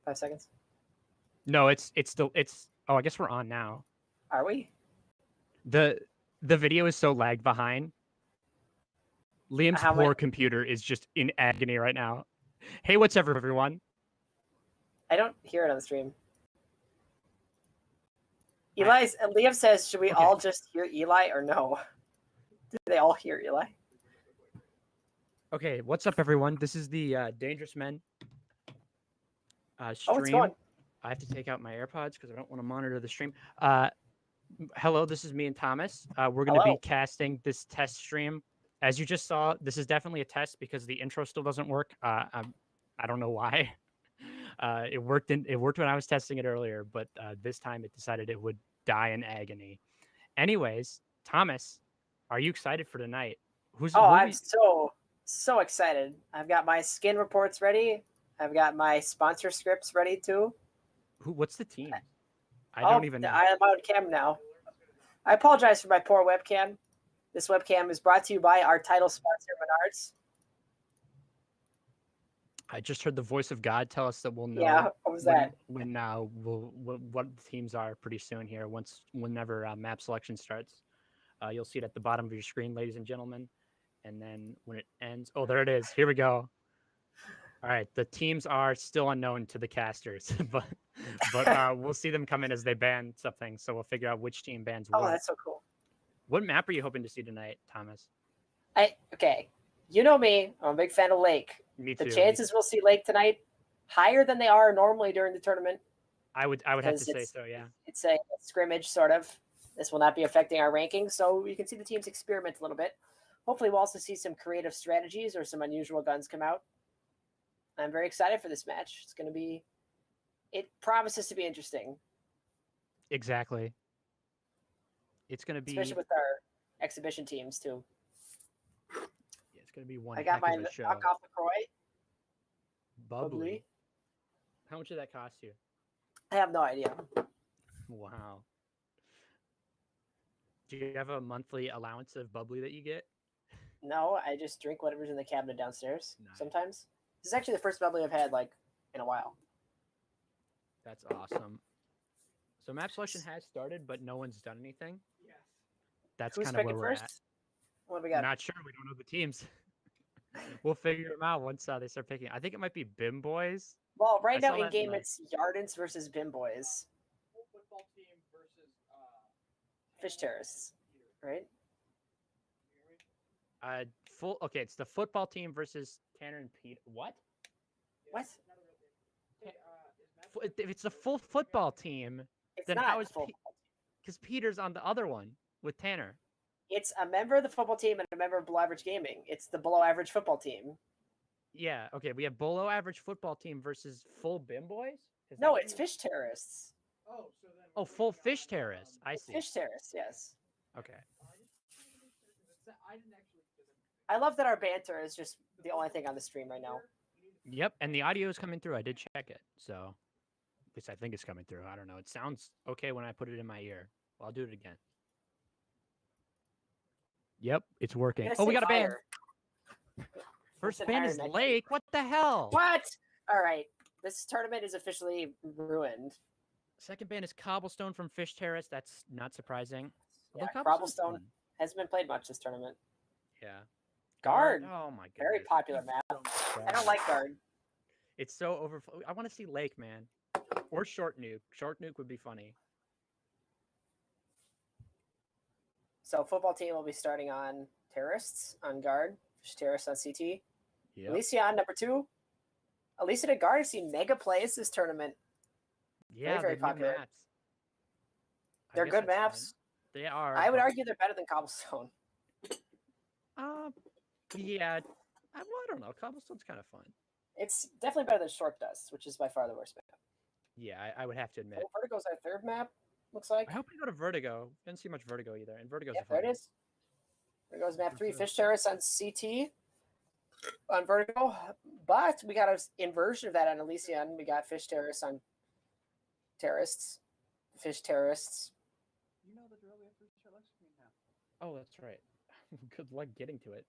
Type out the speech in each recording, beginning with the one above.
5 seconds. No, it's still oh, I guess we're on now. Are we? The video is so lagged behind. Liam's poor computer is just in agony right now. Hey, what's up, everyone? I don't hear it on the stream. Liam says, should we all just hear Eli or no? Do they all hear Eli? Okay, what's up, everyone? This is the Dangerous Men stream. Oh, it's going. I have to take out my AirPods because I don't want to monitor the stream. Hello, this is me and Thomas. We're going to be casting this test stream. As you just saw, this is definitely a test because the intro still doesn't work. I don't know why. It worked when I was testing it earlier, but this time it decided it would die in agony. Anyways, Thomas, are you excited for tonight? I'm so excited. I've got my skin reports ready. I've got my sponsor scripts ready too. What's the team? I don't even know. I'm on cam now. I apologize for my poor webcam. This webcam is brought to you by our title sponsor, Menards. I just heard the voice of God tell us that we'll know. Yeah, what was that? What the teams are pretty soon here. Whenever map selection starts, you'll see it at the bottom of your screen, ladies and gentlemen. And then when it ends, oh, there it is. Here we go. All right, the teams are still unknown to the casters, but we'll see them come in as they ban something. So we'll figure out which team bans what. Oh, that's so cool. What map are you hoping to see tonight, Thomas? Okay, you know me. I'm a big fan of Lake. Me too. The chances we'll see Lake tonight higher than they are normally during the tournament. I would have to say so. Yeah. It's a scrimmage sort of. This will not be affecting our rankings, so you can see the teams experiment a little bit. Hopefully, we'll also see some creative strategies or some unusual guns come out. I'm very excited for this match. It's going to be. It promises to be interesting. Exactly. It's going to be, especially with our exhibition teams too. Yeah, it's going to be one. I got my knock off the Croy. Bubbly. How much did that cost you? I have no idea. Wow. Do you have a monthly allowance of bubbly that you get? No, I just drink whatever's in the cabinet downstairs. Nice. Sometimes. This is actually the first bubbly I've had in a while. That's awesome. So map selection has started, but no one's done anything. Yes. That's kind of where we're at. What do we got? Not sure. We don't know the teams. We'll figure them out once they start picking. I think it might be Bim Boys. Well, right now in game it's Yardens versus Bim Boys. Football team versus Fish Terrorists, right? Okay, it's the football team versus Tanner and Pete. What? What? If it's the full football team, then how is because Peter's on the other one with Tanner. It's a member of the football team and a member of Below Average Gaming. It's the Below Average football team. Yeah, okay. We have Below Average football team versus full Bim Boys? No, it's Fish Terrorists. Oh, so then. Oh, full Fish Terrorists. I see. Fish Terrorists, yes. Okay. I love that our banter is just the only thing on the stream right now. Yep, and the audio is coming through. I did check it, so at least I think it's coming through. I don't know. It sounds okay when I put it in my ear. Well, I'll do it again. Yep, it's working. Oh, we got a ban. First ban is Lake. What the hell? What? All right. This tournament is officially ruined. Second ban is Cobblestone from Fish Terrace. That's not surprising. Yeah, Cobblestone hasn't been played much this tournament. Yeah. Guard. Oh my god. Very popular map. I don't like Guard. It's so overflow. I want to see Lake, man. Or Short Nuke. Short Nuke would be funny. So football team will be starting on Terrorists on Guard. Terrorists on CT. Yep. Alicia on number 2. Alicia to Guard has seen mega plays this tournament. Yeah, very popular. Maps. They're good maps. They are. I would argue they're better than Cobblestone. Yeah. I don't know. Cobblestone's kind of fun. It's definitely better than Short Dust, which is by far the worst map. Yeah, I would have to admit. Vertigo's our third map. looks like. I hope we go to Vertigo. Didn't see much Vertigo either, and Vertigo's Yep, a there fun. it is. There goes map 3, So- Fish Terrace on CT. On Vertigo, but we got an inversion of that on Elysian. We got Fish Terrace on Terrorists. Fish Terrorists. You know the drill. We have to restart Lex screen now. Oh, that's right. Good luck getting to it.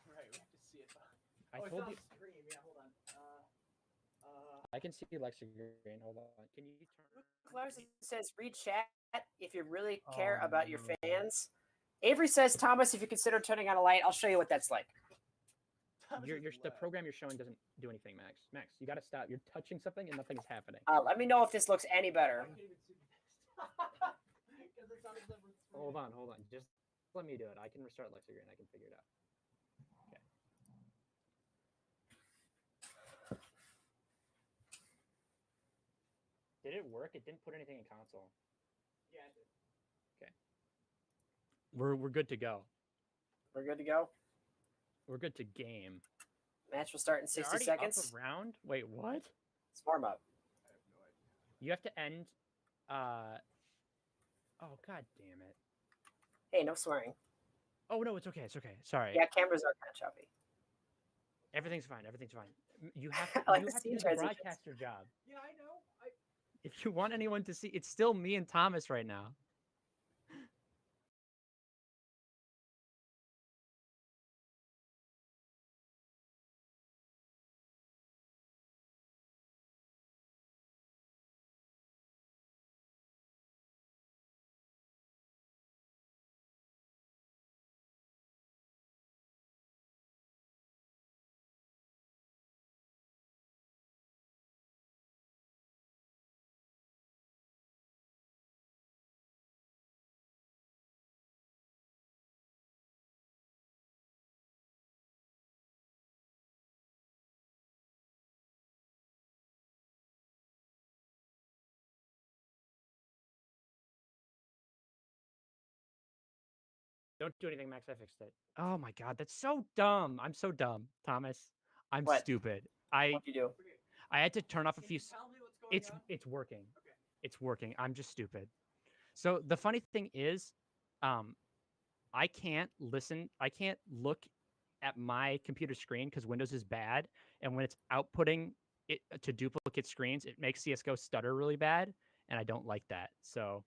All right, we have to see it. I it's told on you. screen. Yeah, hold on. I can see Lexa Green. Hold on. Can you turn? Lars says, read chat if you really care Oh, about your no. fans. Avery says, Thomas, if you consider turning on a light, I'll show you what that's like. The program you're showing doesn't do anything, Max. Max, you got to stop. You're touching something and nothing's happening. Let me know if this looks any I better. can't even see the text. Because it's on number 3. Hold on. Just let me do it. I can restart Lexa Green. I can figure it out. Okay. Did it work? It didn't put anything in console. Yeah, I did. We're good to go. We're good to go. We're good to game. Match will start in They're 60 already seconds. Up a round? Wait, what? It's warm up. I have no idea. You have to end. Oh, god damn it. Hey, no swearing. Oh no, it's okay. It's okay. Sorry. Yeah, cameras are kind of choppy. Everything's fine. Everything's fine. You have to, I like you the have to scene do the transitions. broadcaster job. Yeah, I know. If you want anyone to see, it's still me and Thomas right now. Don't do anything, Max. I fixed it. Oh my god, that's so dumb. I'm so dumb, Thomas. I'm What? stupid. What'd you do? I had to turn off a Can few. you tell me what's going on? It's working. Okay. It's working. I'm just stupid. So the funny thing is, I can't listen. I can't look at my computer screen because Windows is bad, and when it's outputting it to duplicate screens, it makes CS:GO stutter really bad, and I don't like that. So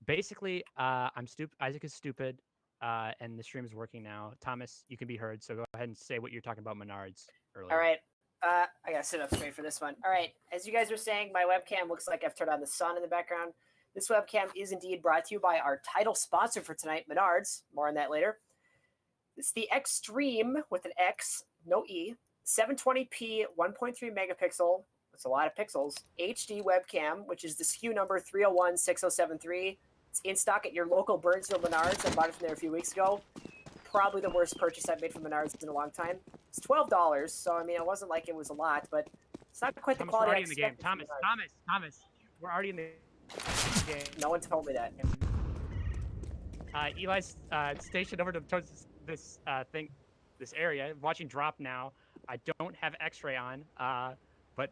basically, I'm stupid. Isaac is stupid, and the stream is working now. Thomas, you can be heard. So go ahead and say what you're talking about Menards earlier. All right. I gotta sit up straight for this one. All right. As you guys were saying, my webcam looks like I've turned on the sun in the background. This webcam is indeed brought to you by our title sponsor for tonight, Menards. More on that later. It's the Extreme with an X, no E, 720p, 1.3 megapixel. That's a lot of pixels. HD webcam, which is the SKU number 3016073. It's in stock at your local Burnsville Menards. I bought it from there a few weeks ago. Probably the worst purchase I've made from Menards in a long time. It's $12, so I mean, it wasn't like it was a lot, but it's not quite the Thomas, we're quality I already in the game. expected from Menards. Thomas, we're already in the game. No one told me that. Eli's stationed over towards this thing, this area, watching drop now. I don't have X-ray on, but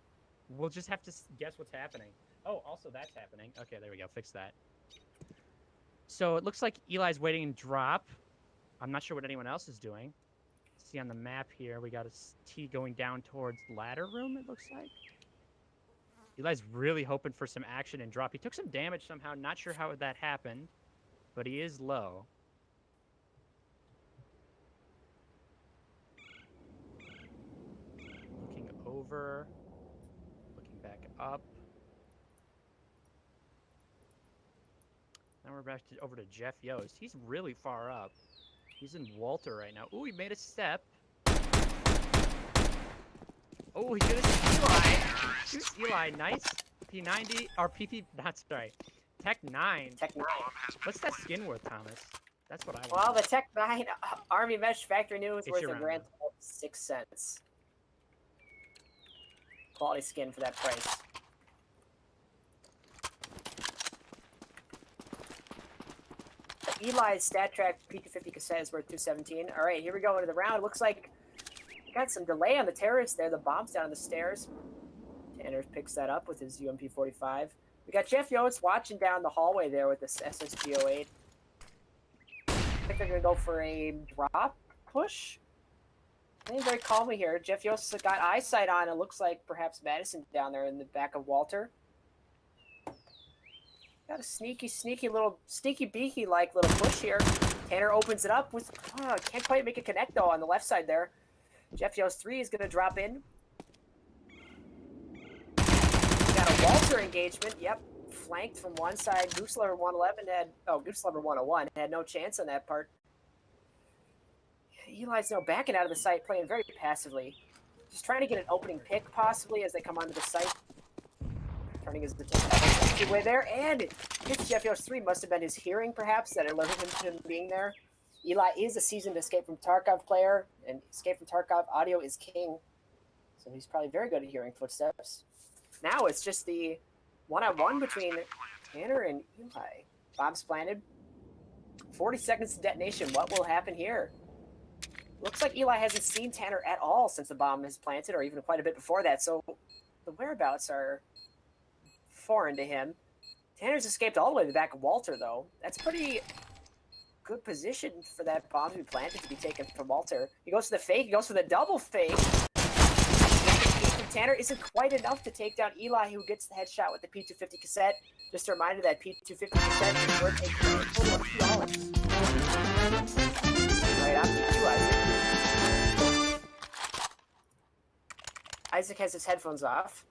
we'll just have to guess what's happening. Oh, also that's happening. Okay, there we go. Fix that. So it looks like Eli's waiting in drop. I'm not sure what anyone else is doing. See on the map here, we got a T going down towards ladder room, it looks like. Eli's really hoping for some action and drop. He took some damage somehow. Not sure how that happened, but he is low. Looking over, looking back up. Now we're back over to Jeff Yost. He's really far up. He's in Walter right now. Ooh, he made a step. Oh, he's gonna shoot Eli. Shoots Eli. Nice. P90 or PP. Not sorry. Tech 9. Tech 9. What's that skin worth, Thomas? That's what I want. Well, the Tech 9 Army Mesh Factory New is It's worth your a round, grand total of 6 cents. Quality skin for that price. Eli's StatTrack P250 cassette is worth 217. All right, here we go into the round. It looks like we got some delay on the terrace there. The bomb's down on the stairs. Tanner picks that up with his UMP 45. We got Jeff Yost watching down the hallway there with this SSG-08. I think they're going to go for a drop push. Playing very calmly here. Jeff Yost got eyesight on. It looks like perhaps Madison down there in the back of Walter. Got a sneaky little, beaky-like little push here. Tanner opens it up with, can't quite make a connect though on the left side there. Jeff Yost 3 is going to drop in. We got a Walter engagement. Yep, flanked from one side. Goose Lover 111 had, Goose Lover 101 had no chance on that part. Eli's now backing out of the site, playing very passively. Just trying to get an opening pick possibly as they come onto the site. Turning his attention way there, and hits Jeff Yost 3. Must have been his hearing, perhaps, that alerted him to him being there. Eli is a seasoned Escape from Tarkov player, and Escape from Tarkov audio is king, so he's probably very good at hearing footsteps. Now it's just the one-on-one between Tanner and Eli. Bomb's planted. 40 seconds to detonation. What will happen here? Looks like Eli hasn't seen Tanner at all since the bomb is planted, or even quite a bit before that, so the whereabouts are foreign to him. Tanner's escaped all the way to the back of Walter, though. That's pretty good position for that bomb to be planted to be taken from Walter. He goes for the fake. He goes for the double fake. Tanner isn't quite enough to take down Eli, who gets the headshot with the P250 cassette. Just a reminder that P250 cassette is worth a total of $2. Right after you, Isaac. Isaac has his headphones off.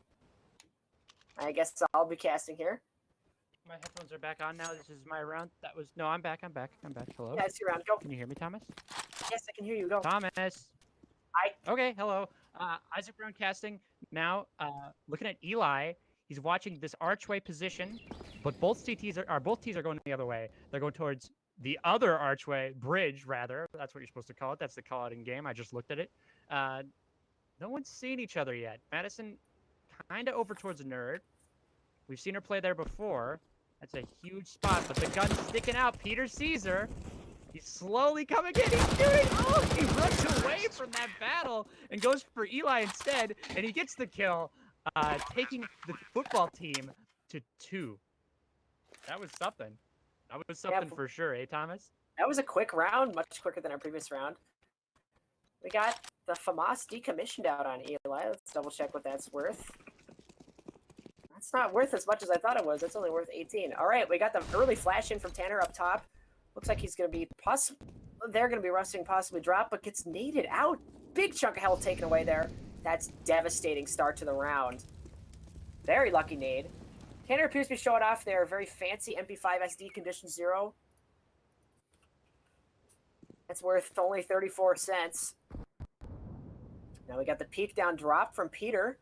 I guess I'll be casting here. My headphones are back on now. This is my round. That was no. I'm back. Hello. Yeah, it's your round. Go. Can you hear me, Thomas? Yes, I can hear you. Go. Thomas. Okay. Hello. Isaac Brown casting now. Looking at Eli. He's watching this archway position, but both T's are going the other way. They're going towards the other archway bridge, rather. That's what you're supposed to call it. That's the call out in game. I just looked at it. No one's seen each other yet. Madison kind of over towards the nerd. We've seen her play there before. That's a huge spot, but the gun's sticking out. Peter sees her. He's slowly coming in. He's shooting. Oh, he runs away from that battle and goes for Eli instead, and he gets the kill, taking the football team to 2. That was something. That was something for sure, eh, Thomas? That was a quick round, much quicker than our previous round. We got the FAMAS decommissioned out on Eli. Let's double check what that's worth. That's not worth as much as I thought it was. That's only worth 18. All right, we got the early flash in from Tanner up top. Looks like he's going to be they're going to be rushing, possibly drop, but gets naded out. Big chunk of health taken away there. That's devastating start to the round. Very lucky nade. Tanner appears to be showing off their very fancy MP5 SD Condition 0. That's worth only 34 cents. Now we got the peek down drop from Peter.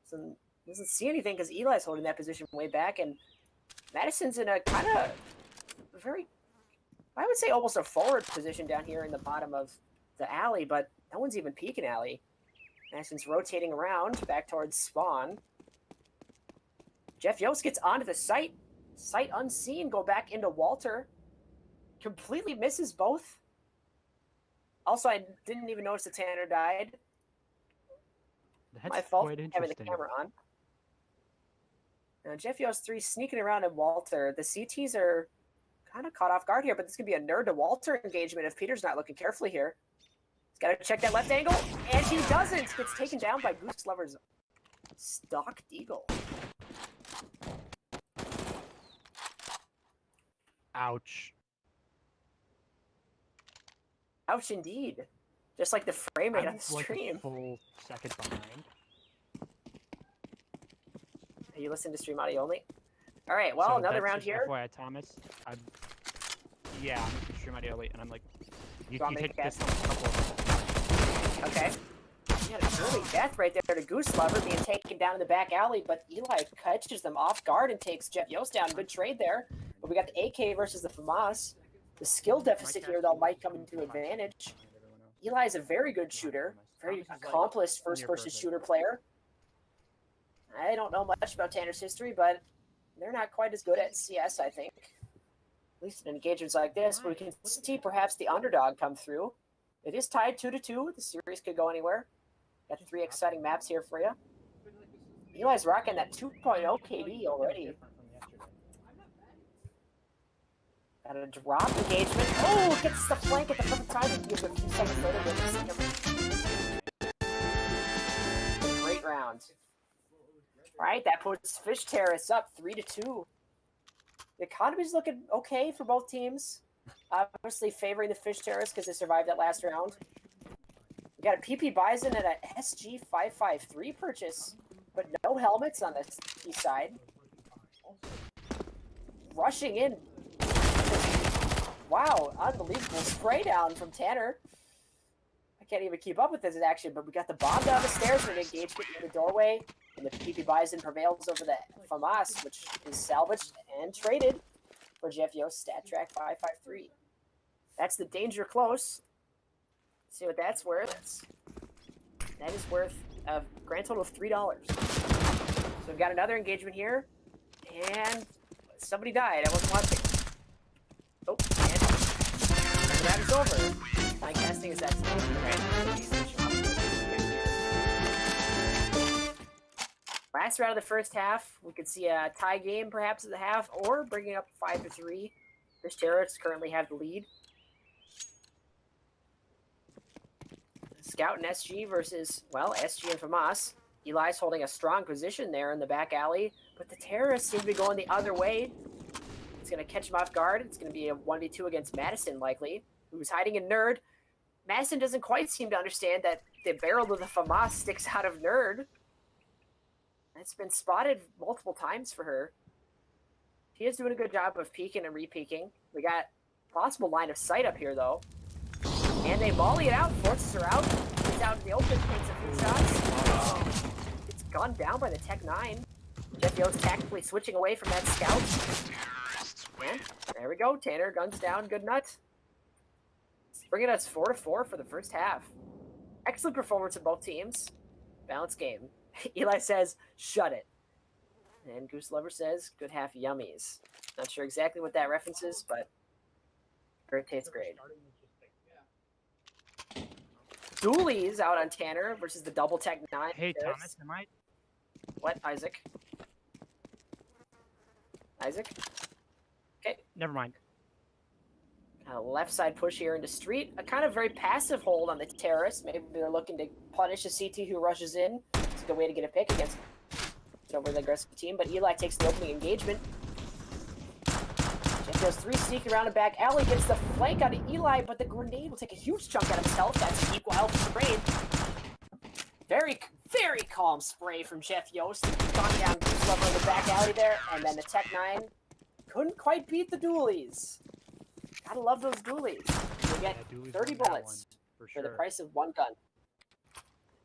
So doesn't see anything because Eli's holding that position way back, and Madison's in a kind of very, I would say almost a forward position down here in the bottom of the alley, but no one's even peeking alley. Madison's rotating around back towards spawn. Jeff Yost gets onto the site. Sight unseen, go back into Walter. Completely misses both. Also, I didn't even notice that Tanner died. That's my fault quite for having the camera on. Now, Jeff Yost 3 sneaking around at Walter. The CTs are kind of caught off guard here, but this could be a nerd to Walter engagement if Peter's not looking carefully here. He's got to check that left angle, and he doesn't. Gets taken down by Goose Lover's Stock Deagle. Ouch. Ouch indeed. Just like the frame rate on the Like stream. a full second behind. You listen to stream audio only? All right, well, So another that's round just here. FYI, Thomas. Yeah, I'm stream audio late, and I'm like, you want me to take this guess? one a couple of Okay. He had an early death right there to Goose Lover being taken down in the back alley, but Eli catches them off guard and takes Jeff Yost down. Good trade there. But we got the AK versus the FAMAS. The skill deficit here, though, might come into advantage. Eli is a very good shooter, very accomplished first-person shooter player. I don't know much about Tanner's history, but they're not quite as good at CS, I think. At least in engagements like this, where we can see perhaps the underdog come through. It is tied 2-2. The series could go anywhere. Got 3 exciting maps here for you. Eli's rocking that 2.0 KD already. Got a drop engagement. Oh, gets the flank at the perfect time. And gives a few seconds later. Great round. All right, that puts Fish Terrace up 3-2. The economy's looking okay for both teams. Obviously favoring the Fish Terrace because they survived that last round. We got a PP Bison and a SG553 purchase, but no helmets on the east side. Rushing in. Wow, unbelievable spray down from Tanner. I can't even keep up with this action, but we got the bomb down the stairs and engagement in the doorway. And the PP Bison prevails over the FAMAS, which is salvaged and traded for Jeff Yost Stat Track 553. That's the danger close. Let's see what that's worth. That is worth a grand total of $3. So we've got another engagement here. And somebody died. I wasn't watching. Oh, and so that is over. My casting is excellent. Last round of the first half, we could see a tie game perhaps at the half, or bringing up 5-3. Fish Terrace currently have the lead. Scout and SG versus, well, SG and FAMAS. Eli's holding a strong position there in the back alley, but the Terrorists seem to be going the other way. It's going to catch him off guard. It's going to be a 1v2 against Madison, likely, who's hiding in Nerd. Madison doesn't quite seem to understand that the barrel of the FAMAS sticks out of Nerd. It's been spotted multiple times for her. She is doing a good job of peeking and re-peeking. We got possible line of sight up here, though. And they volley it out, forces her out. Gets out in the open, takes a few shots. Gets gunned down by the Tech 9. Jeff Yost tactically switching away from that scout. And there we go. Tanner guns down. Good nut. Bringing us 4-4 for the first half. Excellent performance of both teams. Balanced game. Eli says, shut it. And Goose Lover says, good half yummies. Not sure exactly what that reference is, but it tastes great. Doolies out on Tanner versus the double Tech 9. Hey, Thomas, am I? What, Isaac? Isaac? Okay. Never mind. Left side push here into street. A kind of very passive hold on the terrorists. Maybe they're looking to punish a CT who rushes in. It's a good way to get a pick against over the aggressive team, but Eli takes the opening engagement. Jeff goes 3 sneak around the back alley, gets the flank out of Eli, but the grenade will take a huge chunk out of his health. That's an equal health spray. Very, very calm spray from Jeff Yost. Gone down Goose Lover in the back alley there, and then the Tech 9 couldn't quite beat the dualies. Gotta love those dualies. You get 30 bullets for the price of 1 gun.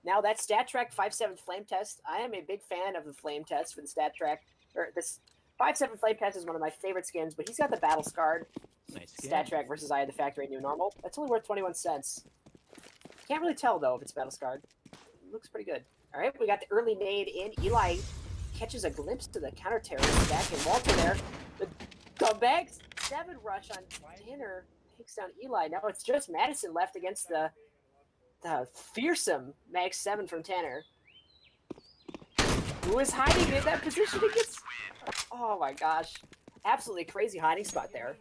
Now that Stat Track 5.7 Flame Test, I am a big fan of the Flame Test for the Stat Track. This 5.7 Flame Test is one of my favorite skins, but he's got the Battle Scarred Stat Track versus Eye of the Factory New Normal. That's only worth 21 cents. Can't really tell, though, if it's Battle Scarred. It looks pretty good. All right, we got the early nade in. Eli catches a glimpse to the counter-terrorist back in Walter there. The bag 7 rush on Tanner takes down Eli. Now it's just Madison left against the fearsome Mag 7 from Tanner. Who is hiding in that position against... Oh my gosh. Absolutely crazy hiding spot there.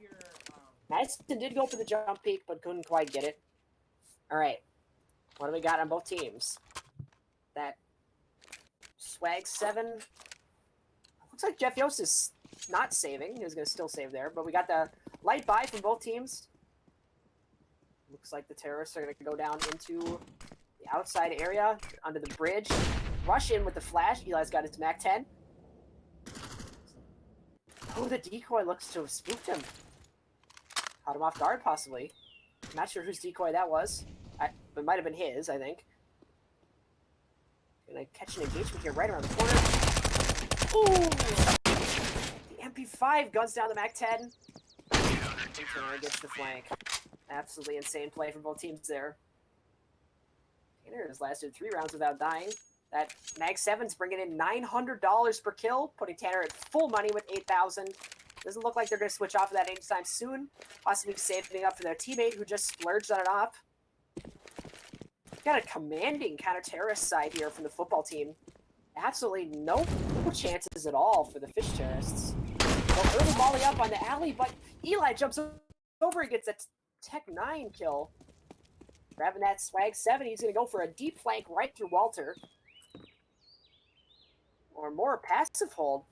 Madison did go for the jump peak, but couldn't quite get it. All right. What do we got on both teams? That Swag 7. Looks like Jeff Yost is not saving. He was going to still save there, but we got the light buy from both teams. Looks like the terrorists are going to go down into the outside area, under the bridge. Rush in with the flash. Eli's got his Mac 10. Oh, the decoy looks to have spooked him. Caught him off guard, possibly. Not sure whose decoy that was. It might have been his, I think. Gonna catch an engagement here right around the corner. Ooh! The MP5 guns down the Mac 10. Tanner gets the flank. Absolutely insane play from both teams there. Tanner has lasted 3 rounds without dying. That Mag 7's bringing in $900 per kill, putting Tanner at full money with $8,000. Doesn't look like they're going to switch off of that anytime soon. Possibly saving up for their teammate who just splurged on an op. Got a commanding counter-terrorist side here from the football team. absolutely no chances at all for the fish terrorists. Well, early volley up on the alley, but Eli jumps over and gets a Tech 9 kill. Grabbing that swag 7, he's going to go for a deep flank right through Walter. Or more passive hold.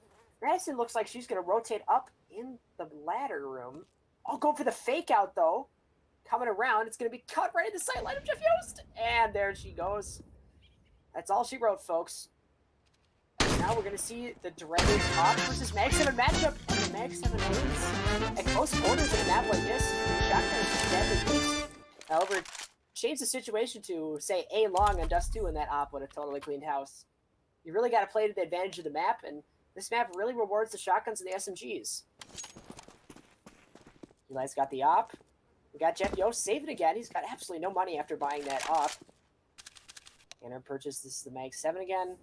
Madison looks like she's going to rotate up in the ladder room. I'll go for the fake out, though. Coming around, it's going to be cut right in the sight line of Jeff Yost. And there she goes. That's all she wrote, folks. And now we're going to see the dreaded Top versus Mag 7 matchup. And the Mag 7 wins. At close quarters in a map like this, Shotgun is deadly beast. However, change the situation to, say, A long on Dust 2, and that op would have totally cleaned house. You really got to play to the advantage of the map, and this map really rewards the shotguns and the SMGs. Eli's got the op. We got Jeff Yost saving again. He's got absolutely no money after buying that op. And our purchase, this is the Mag 7 again.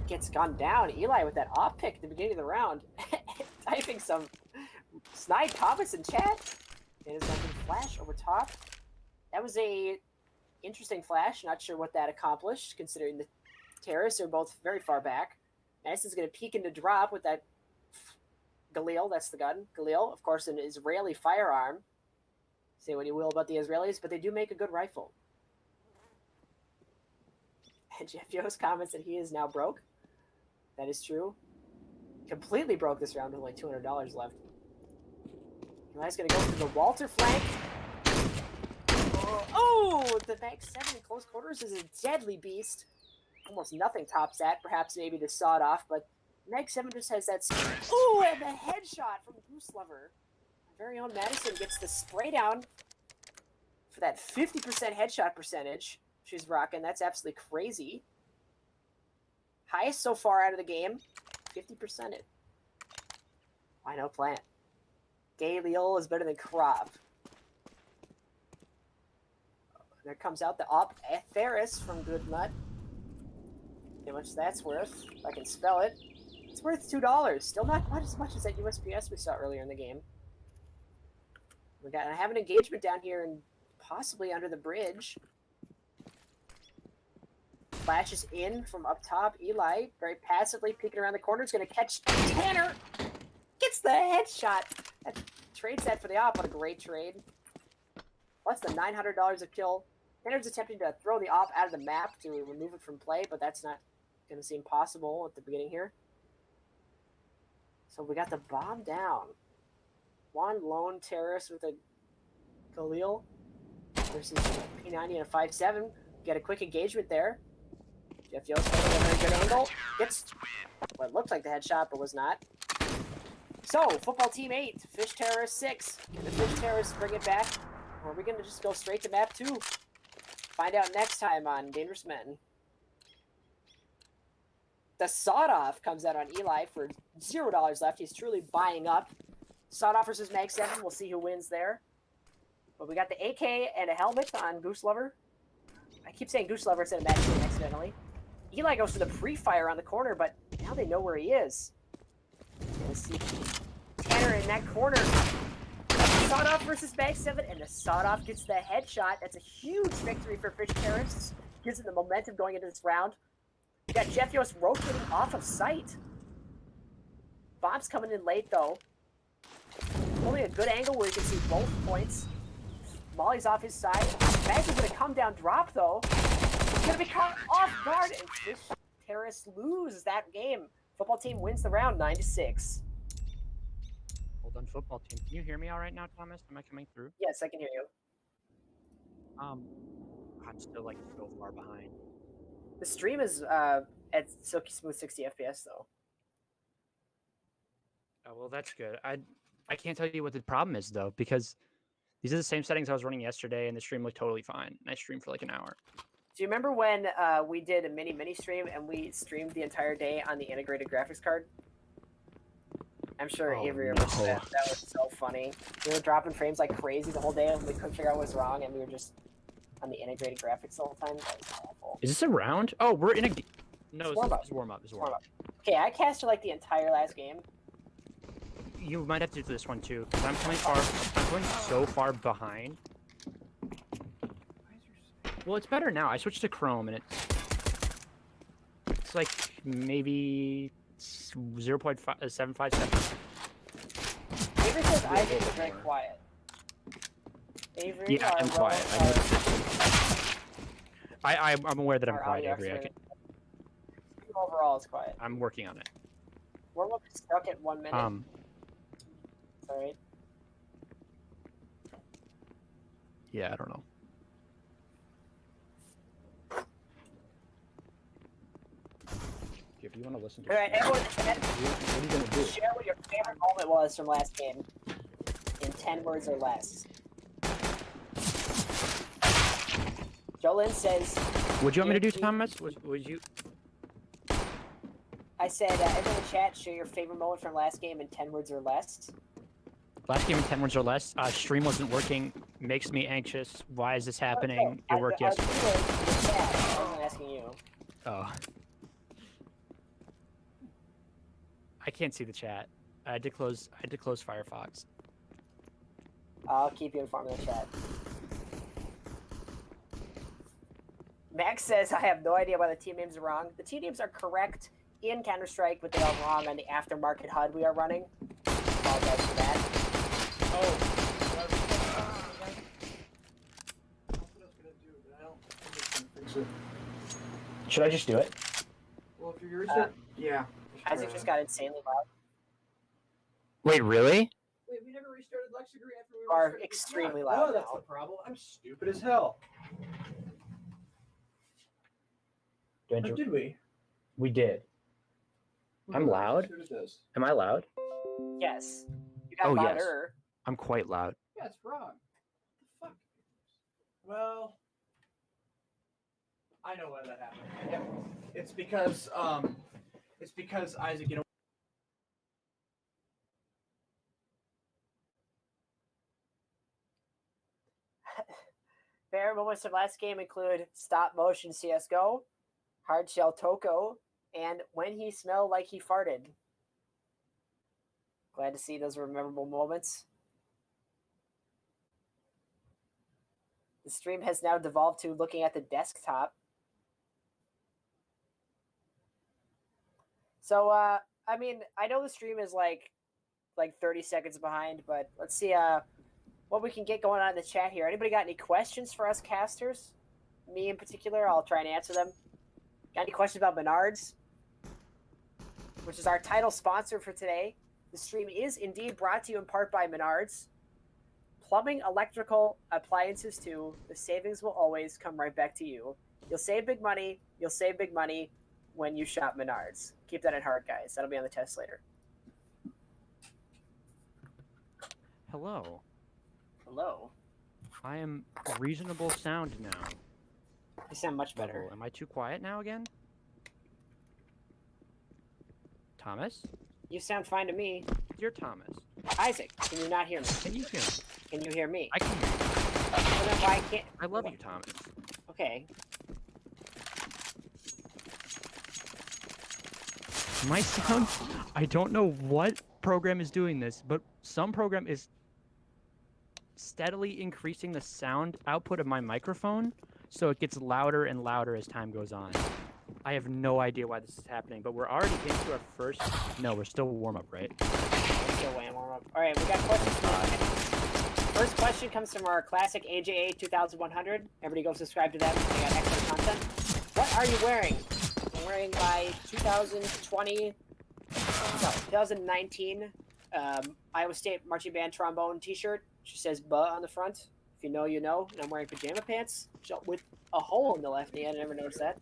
Gets gone down. Eli with that op pick at the beginning of the round. Typing some snide comments in chat. And it's going to flash over top. That was a interesting flash. Not sure what that accomplished, considering the terrorists are both very far back. Madison's going to peek into drop with that Galil. That's the gun. Galil, of course, an Israeli firearm. Say what you will about the Israelis, but they do make a good rifle. And Jeff Yost comments that he is now broke. That is true. Completely broke this round with only $200 left. Eli's going to go for the Walter flank. Oh, the Mag 7 in close quarters is a deadly beast. Almost nothing tops that. Perhaps maybe the sawed off, but Mag 7 just has that. Oh, and the headshot from Goose Lover. Our very own Madison gets the spray down for that 50% headshot percentage she's rocking. That's absolutely crazy. Highest so far out of the game, 50%. Why no plant? Galil is better than Crop. There comes out the op Theris from Good Nut. How much that's worth, if I can spell it. It's worth $2. Still not quite as much as that USPS we saw earlier in the game. I have an engagement down here and possibly under the bridge. Flashes in from up top. Eli, very passively peeking around the corner, is going to catch Tanner. Gets the headshot. That trades that for the op. What a great trade. Plus the $900 of kill. Tanner's attempting to throw the op out of the map to remove it from play, but that's not going to seem possible at the beginning here. So we got the bomb down. One lone terrorist with a Galil versus P90 and a 5.7. Get a quick engagement there. Jeff Yost with a very good angle. Gets what looked like the headshot, but was not. So, football team 8, Fish Terrorist 6. Can the Fish Terrorists bring it back? Or are we going to just go straight to map 2? Find out next time on Dangerous Men. The sawed-off comes out on Eli for $0 left. He's truly buying up. Sawed-off versus Mag 7. We'll see who wins there. But we got the AK and a helmet on Goose Lover. I keep saying Goose Lover instead of Mag 7 accidentally. Eli goes for the pre-fire on the corner, but now they know where he is. Let's see Tanner in that corner. Sawed-off versus Mag 7, and the sawed-off gets the headshot. That's a huge victory for Fish Terrorists. Gives it the momentum going into this round. We got Jeff Yost rotating off of sight. Bomb's coming in late, though. Only a good angle where you can see both points. Molly's off his side. Mag's going to come down drop, though. He's going to be caught off guard, and Fish Terrorists lose that game. Football team wins the round 9-6. Well done, football team. Can you hear me all right now, Thomas? Am I coming through? Yes, I can hear you. I'm still like so far behind. The stream is at silky smooth 60 FPS though. Oh well, that's good. I can't tell you what the problem is though, because these are the same settings I was running yesterday, and the stream looked totally fine. I streamed for like an hour. Do you remember when we did a mini stream and we streamed the entire day on the integrated graphics card? I'm sure Avery remembers that. That was so funny. We were dropping frames like crazy the whole day, and we couldn't figure out what was wrong, and we were just on the integrated graphics the whole time. That was awful. Is this a round? Oh, we're in a... No, warm it's warm up. It's warm up. Okay, I casted like the entire last game. You might have to do this one too, because I'm going so far behind. Well, it's better now. I switched to Chrome, and it's looks like maybe 0.757. Avery says Isaac is very quiet. Avery, Yeah, I'm quiet. I'm aware that I'm quiet, Avery. Overall, it's quiet. I'm working on it. We're stuck at 1 minute. Sorry. Yeah, I don't know. If you want to listen to All right, everyone, what are you going to do? share what your favorite moment was from last game in 10 words or less. Jolyn says... Would you want me to do, Thomas? Would you... I said, everyone in the chat, share your favorite moment from last game in 10 words or less. Last game in 10 words or less. Stream wasn't working. Makes me anxious. Why is this happening? It worked yesterday. I wasn't asking you. Oh. I can't see the chat. I had to close Firefox. I'll keep you informed in the chat. Max says, I have no idea why the team names are wrong. The team names are correct in Counter-Strike, but they are wrong on the aftermarket HUD we are running. Apologize for that. Should I just do it? Well, if you're research, yeah. Isaac just got insanely loud. Wait, really? Wait, we never restarted Lex Degree after we Are restarted. extremely Oh, loud that's now. the problem. I'm stupid as hell. Or Did did we? We did. I'm loud? Am I loud? Yes. You got Oh, yes. louder. I'm quite loud. Yeah, it's wrong. What the fuck? Well, I know why that happened. Yep. It's because Isaac, you know. Favorite moments from last game include stop motion CSGO, hard shell Toko, and when he smelled like he farted. Glad to see those were memorable moments. The stream has now devolved to looking at the desktop. So, I mean, I know the stream is like 30 seconds behind, but let's see what we can get going on in the chat here. Anybody got any questions for us casters? Me in particular, I'll try and answer them. Got any questions about Menards? Which is our title sponsor for today. The stream is indeed brought to you in part by Menards. Plumbing, electrical, appliances too. The savings will always come right back to you. You'll save big money. You'll save big money when you shop Menards. Keep that in heart, guys. That'll be on the test later. Hello. Hello. I am reasonable sound now. You sound much better. Am I too quiet now again? Thomas? You sound fine to me. Dear Thomas. Isaac, can you not hear me? Can you hear me? Can you hear me? I can hear you. Well, then why can't... I love you, Thomas. Okay. My sound, I don't know what program is doing this, but some program is steadily increasing the sound output of my microphone, so it gets louder and louder as time goes on. I have no idea why this is happening, but we're already into our first... No, we're still warm-up, right? Still waiting warm up. All right, we got questions from the first question comes from our classic AJA 2100. Everybody go subscribe to them. They got excellent content. What are you wearing? I'm wearing my 2019 Iowa State Marching Band trombone t-shirt. She says "buh" on the front. If you know, you know. And I'm wearing pajama pants with a hole in the left knee. I never noticed that.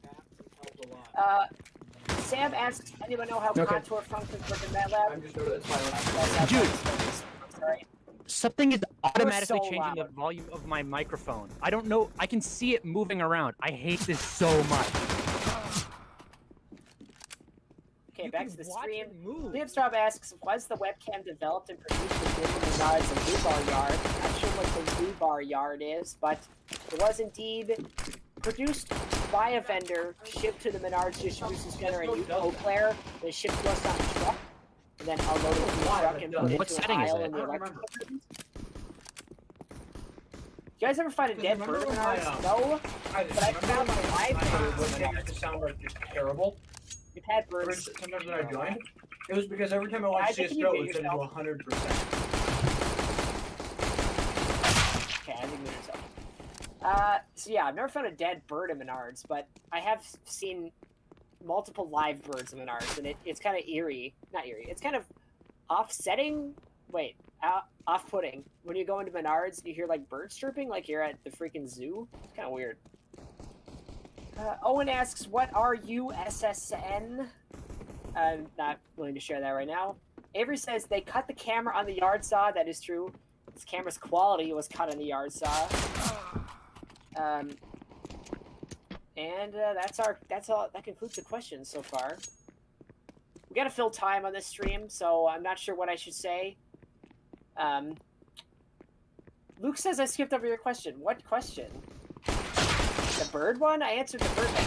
Sam asks, anyone know how contour functions work in MATLAB? I'm just doing it. Dude. Sorry. Something is automatically so changing the loud. volume of my microphone. I don't know. I can see it moving around. I hate this so much. Okay, You back can to the watch stream. it move. Liam Straub asks, was the webcam developed and produced within the Menards and rebar yard? Not sure what the rebar yard is, but it was indeed produced by a vendor, shipped to the Menards distribution center in Eau Claire. They shipped to us on a truck, and then unloaded from the truck and put What into an setting is aisle it? in the I don't electrical rooms. You guys ever find a dead bird in Menards? No, but I found my live Would make it sound like just terrible. We've had birds. Sometimes when I joined, it was because every time I watched Isaac, can you CSGO, it mute would set it to yourself? 100%. Okay, I think mute yourself. So yeah, I've never found a dead bird in Menards, but I have seen multiple live birds in Menards, and it's kind of eerie. Not eerie. It's kind of offsetting. Wait, off-putting. When you go into Menards and you hear like birds chirping, like you're at the freaking zoo. It's kind of weird. Owen asks, "What are you, SSN?" I'm not willing to share that right now. Avery says they cut the camera on the yard saw. That is true. This camera's quality was cut on the yard saw. And that's all. That concludes the questions so far. We got to fill time on this stream, so I'm not sure what I should say. Luke says I skipped over your question. What question? The bird one? I answered the bird one.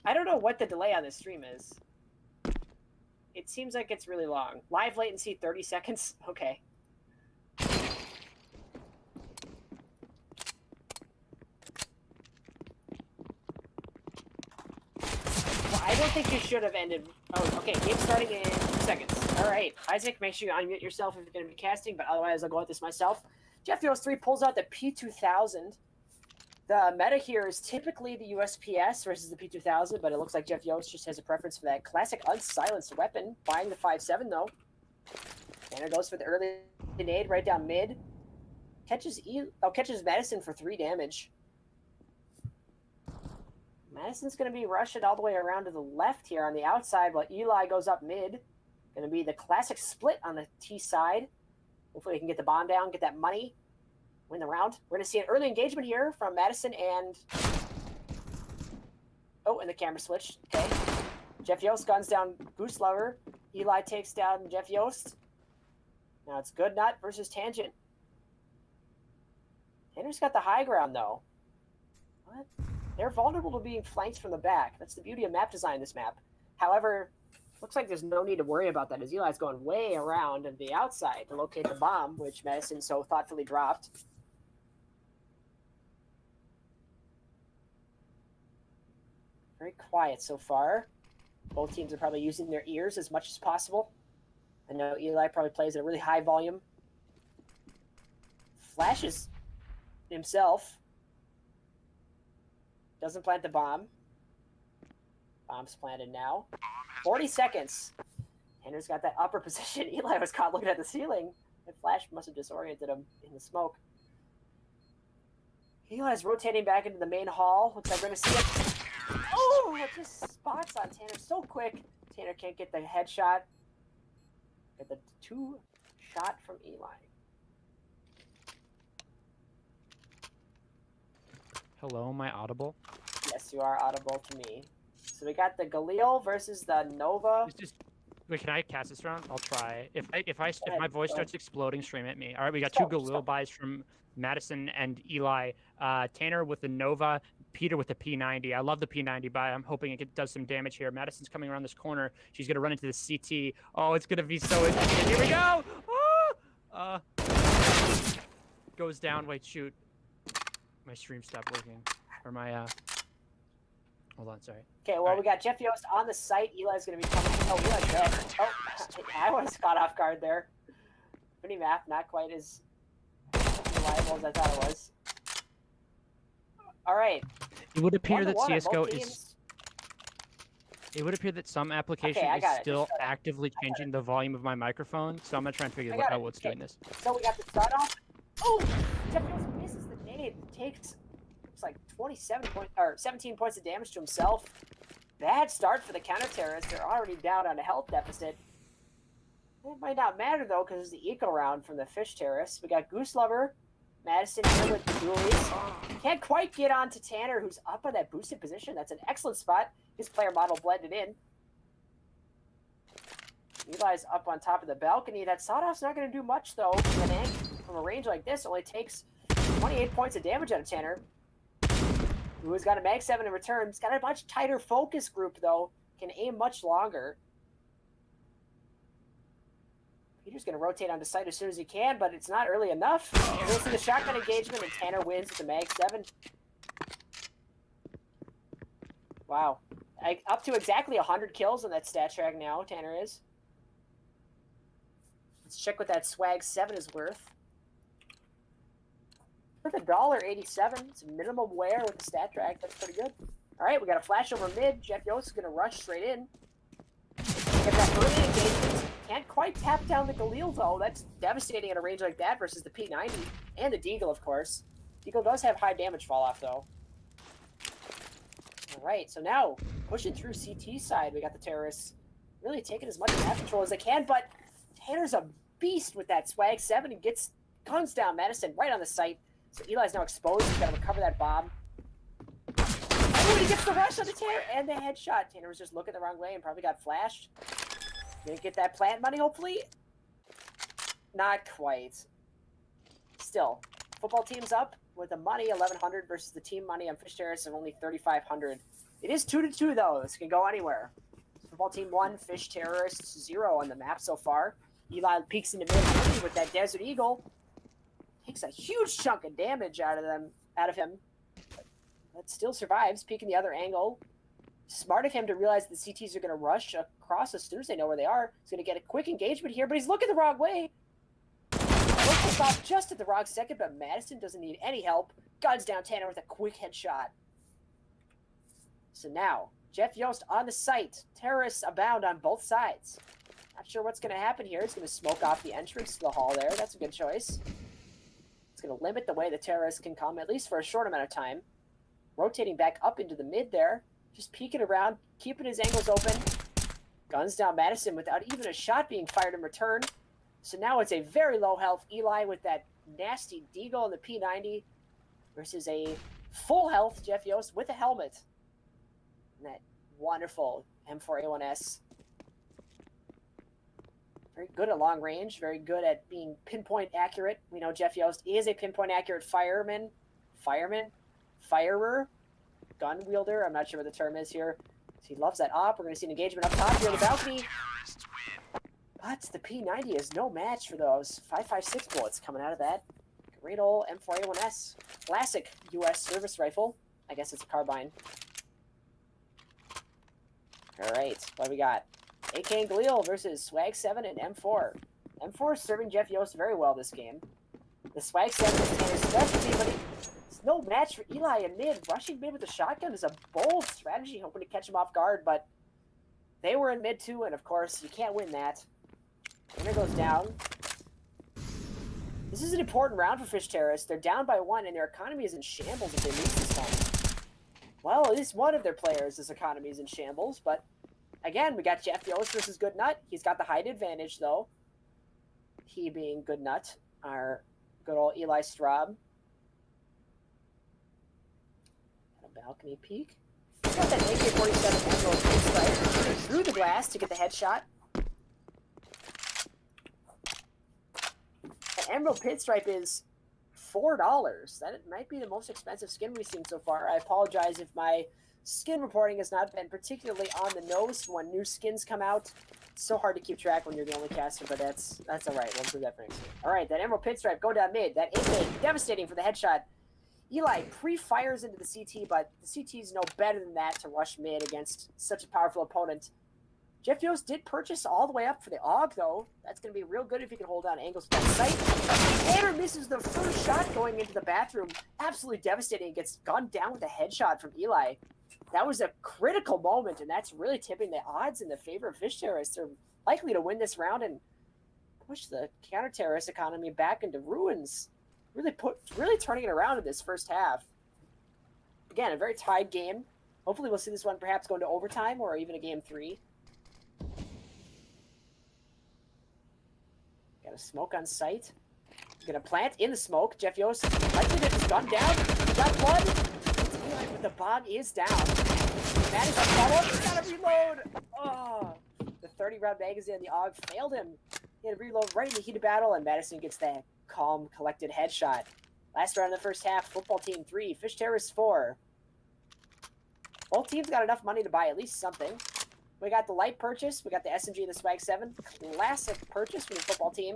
I don't know what the delay on this stream is. It seems like it's really long. Live latency 30 seconds? Okay. Well, I don't think you should have ended... Oh, okay. Game starting in 2 seconds. All right. Isaac, make sure you unmute yourself if you're going to be casting, but otherwise I'll go with this myself. Jeff Yost 3 pulls out the P2000. The meta here is typically the USPS versus the P2000, but it looks like Jeff Yost just has a preference for that classic unsilenced weapon. Buying the 5.7 though. Tanner goes for the early nade right down mid. Catches Madison for 3 damage. Madison's going to be rushing all the way around to the left here on the outside while Eli goes up mid. Going to be the classic split on the T side. Hopefully we can get the bomb down, get that money. Win the round. We're going to see an early engagement here from Madison and... Oh, and the camera switched. Okay. Jeff Yost guns down Goose Lover. Eli takes down Jeff Yost. Now it's Good Nut versus Tangent. Tanner's got the high ground, though. What? They're vulnerable to being flanked from the back. That's the beauty of map design in this map. However, looks like there's no need to worry about that as Eli's going way around to the outside to locate the bomb, which Madison so thoughtfully dropped. Very quiet so far. Both teams are probably using their ears as much as possible. I know Eli probably plays at a really high volume. Flashes himself. Doesn't plant the bomb. Bomb's planted now. 40 seconds. Tanner's got that upper position. Eli was caught looking at the ceiling. That flash must have disoriented him in the smoke. Eli's rotating back into the main hall. Looks like we're going to see it. Oh, it just spots on Tanner so quick. Tanner can't get the headshot. Get the 2 shot from Eli. Hello, am I audible? Yes, you are audible to me. So we got the Galil versus the Nova. Wait, can I cast this round? I'll try. If my voice starts exploding, stream at me. All right, we got 2 Galil buys from Madison and Eli. Tanner with the Nova, Peter with the P90. I love the P90 buy. I'm hoping it does some damage here. Madison's coming around this corner. She's gonna run into the CT. Oh, it's gonna be so interesting. Here we go. Oh! Goes down. Wait, shoot. My stream stopped working. Or my Hold on, sorry. Okay, well, we got Jeff Yost on the site. Eli's going to be coming. Oh, Eli's dead. Oh, I was caught off guard there. Pretty map, not quite as reliable as I thought it was. All right. It would appear that 1-1 on CSGO both is... teams. It would appear that some application is still actively changing the volume of my microphone, so I'm going to try and figure out what's doing this. So we got the start off. Oh! Jeff Yost misses the nade. Takes... Looks like 17 points of damage to himself. Bad start for the counter terrorists. They're already down on a health deficit. It might not matter though, because it's the eco round from the fish terrorists. We got Goose Lover, Madison here with the dualies. Can't quite get on to Tanner, who's up on that boosted position. That's an excellent spot. His player model blended in. Eli's up on top of the balcony. That sawed-off's not going to do much though. From a range like this, only takes 28 points of damage out of Tanner. Who's got a mag 7 in return. He's got a much tighter focus group, though. Can aim much longer. Peter's going to rotate onto site as soon as he can, but it's not early enough. We'll see the shotgun engagement, and Tanner wins with the mag 7. Wow. Up to exactly 100 kills on that stat track now, Tanner is. Let's check what that swag 7 is worth. Worth $1.87. It's a minimum wear with the stat track. That's pretty good. All right, we got a flash over mid. Jeff Yost is going to rush straight in. Get that early engagement. Can't quite tap down the Galil, though. That's devastating at a range like that versus the P90 and the Deagle, of course. Deagle does have high damage fall-off, though. All right, so now pushing through CT side, we got the terrorists really taking as much map control as they can, but Tanner's a beast with that swag 7 and guns down Madison right on the site. So Eli's now exposed. He's got to recover that bomb. Oh, he gets the rush on the Tanner and the headshot. Tanner was just looking the wrong way and probably got flashed. Gonna get that plant money, hopefully? Not quite. Still, football team's up with the money, 1,100 versus the team money on Fish Terrace of only 3,500. It is 2-2, though. This can go anywhere. Football team 1, Fish Terrorists 0 on the map so far. Eli peeks into mid with that Desert Eagle. Takes a huge chunk of damage out of him. But still survives, peeking the other angle. Smart of him to realize the CTs are going to rush across as soon as they know where they are. He's going to get a quick engagement here, but he's looking the wrong way. Looks to stop just at the wrong second, but Madison doesn't need any help. Guns down Tanner with a quick headshot. So now, Jeff Yost on the site. Terrorists abound on both sides. Not sure what's going to happen here. He's going to smoke off the entrance to the hall there. That's a good choice. It's going to limit the way the terrorists can come, at least for a short amount of time. Rotating back up into the mid there. Just peeking around, keeping his angles open. Guns down Madison without even a shot being fired in return. So now it's a very low health Eli with that nasty Deagle and the P90 versus a full health Jeff Yost with a helmet. And that wonderful M4A1S. Very good at long range, very good at being pinpoint accurate. We know Jeff Yost is a pinpoint accurate firerer, gun wielder. I'm not sure what the term is here. So he loves that op. We're going to see an engagement up top here on the balcony. But the P90 is no match for those 5.56 bullets coming out of that. Great old M4A1S. Classic U.S. service rifle. I guess it's a carbine. All right, what do we got? AK and Galil versus Swag 7 and M4. M4 is serving Jeff Yost very well this game. The Swag 7 is Tanner's specialty, but it's no match for Eli in mid. Rushing mid with a shotgun is a bold strategy, hoping to catch him off guard, but they were in mid too, and of course, you can't win that. Winner goes down. This is an important round for Fish Terrace. They're down by 1, and their economy is in shambles if they lose this one. Well, at least one of their players' economy is in shambles, but again, we got Jeff Yost versus Good Nut. He's got the height advantage, though. He being Good Nut, our good old Eli Straub. A balcony peek. He's got that AK-47 Emerald Pinstripe through the glass to get the headshot. That Emerald Pinstripe is $4. That might be the most expensive skin we've seen so far. I apologize if my skin reporting has not been particularly on the nose when new skins come out. It's so hard to keep track when you're the only caster, but that's all right. We'll do that for next week. All right, that Emerald Pinstripe, go down mid. That AK, devastating for the headshot. Eli pre-fires into the CT, but the CT's no better than that to rush mid against such a powerful opponent. Jeff Yost did purchase all the way up for the AUG, though. That's going to be real good if he can hold down angles from sight. Tanner misses the first shot going into the bathroom. Absolutely devastating. Gets gunned down with a headshot from Eli. That was a critical moment, and that's really tipping the odds in the favor of Fish Terrorists. They're likely to win this round and push the counter-terrorist economy back into ruins. Really turning it around in this first half. Again, a very tied game. Hopefully we'll see this one perhaps go into overtime or even a game 3. Got a smoke on sight. Gonna plant in the smoke. Jeff Yost likely to just gun down. Got blood. But the bomb is down. Managed to follow. He's got to reload. Oh, the 30-round magazine on the AUG failed him. He had to reload right in the heat of battle, and Madison gets that calm, collected headshot. Last round of the first half, football team 3, Fish Terrace 4. Both teams got enough money to buy at least something. We got the light purchase. We got the SMG and the Swag 7. Classic purchase for the football team.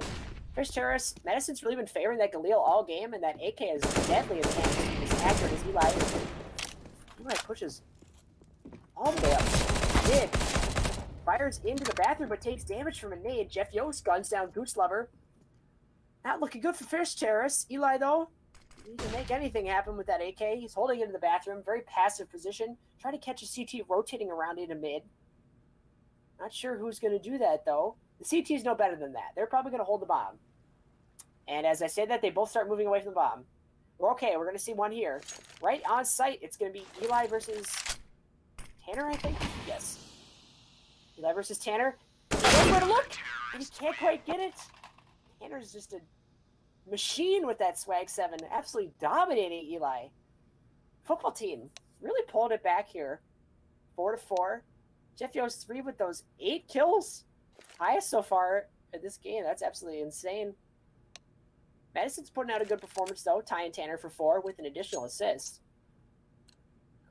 Fish Terrace, Madison's really been favoring that Galil all game, and that AK is deadly as accurate as Eli. Eli pushes all the way up mid. Fires into the bathroom, but takes damage from a nade. Jeff Yost guns down Goose Lover. Not looking good for Fish Terrace. Eli, though, he can make anything happen with that AK. He's holding it in the bathroom. Very passive position. Trying to catch a CT rotating around into mid. Not sure who's going to do that, though. The CT is no better than that. They're probably going to hold the bomb. And as I say that, they both start moving away from the bomb. We're okay. We're going to see one here. Right on site, it's going to be Eli versus Tanner, I think? Yes. Eli versus Tanner. Nowhere to look, and he can't quite get it. Tanner's just a machine with that swag 7, absolutely dominating Eli. Football team really pulled it back here. 4-4. Jeff Yost 3 with those 8 kills. Highest so far in this game. That's absolutely insane. Madison's putting out a good performance, though, tying Tanner for 4 with an additional assist.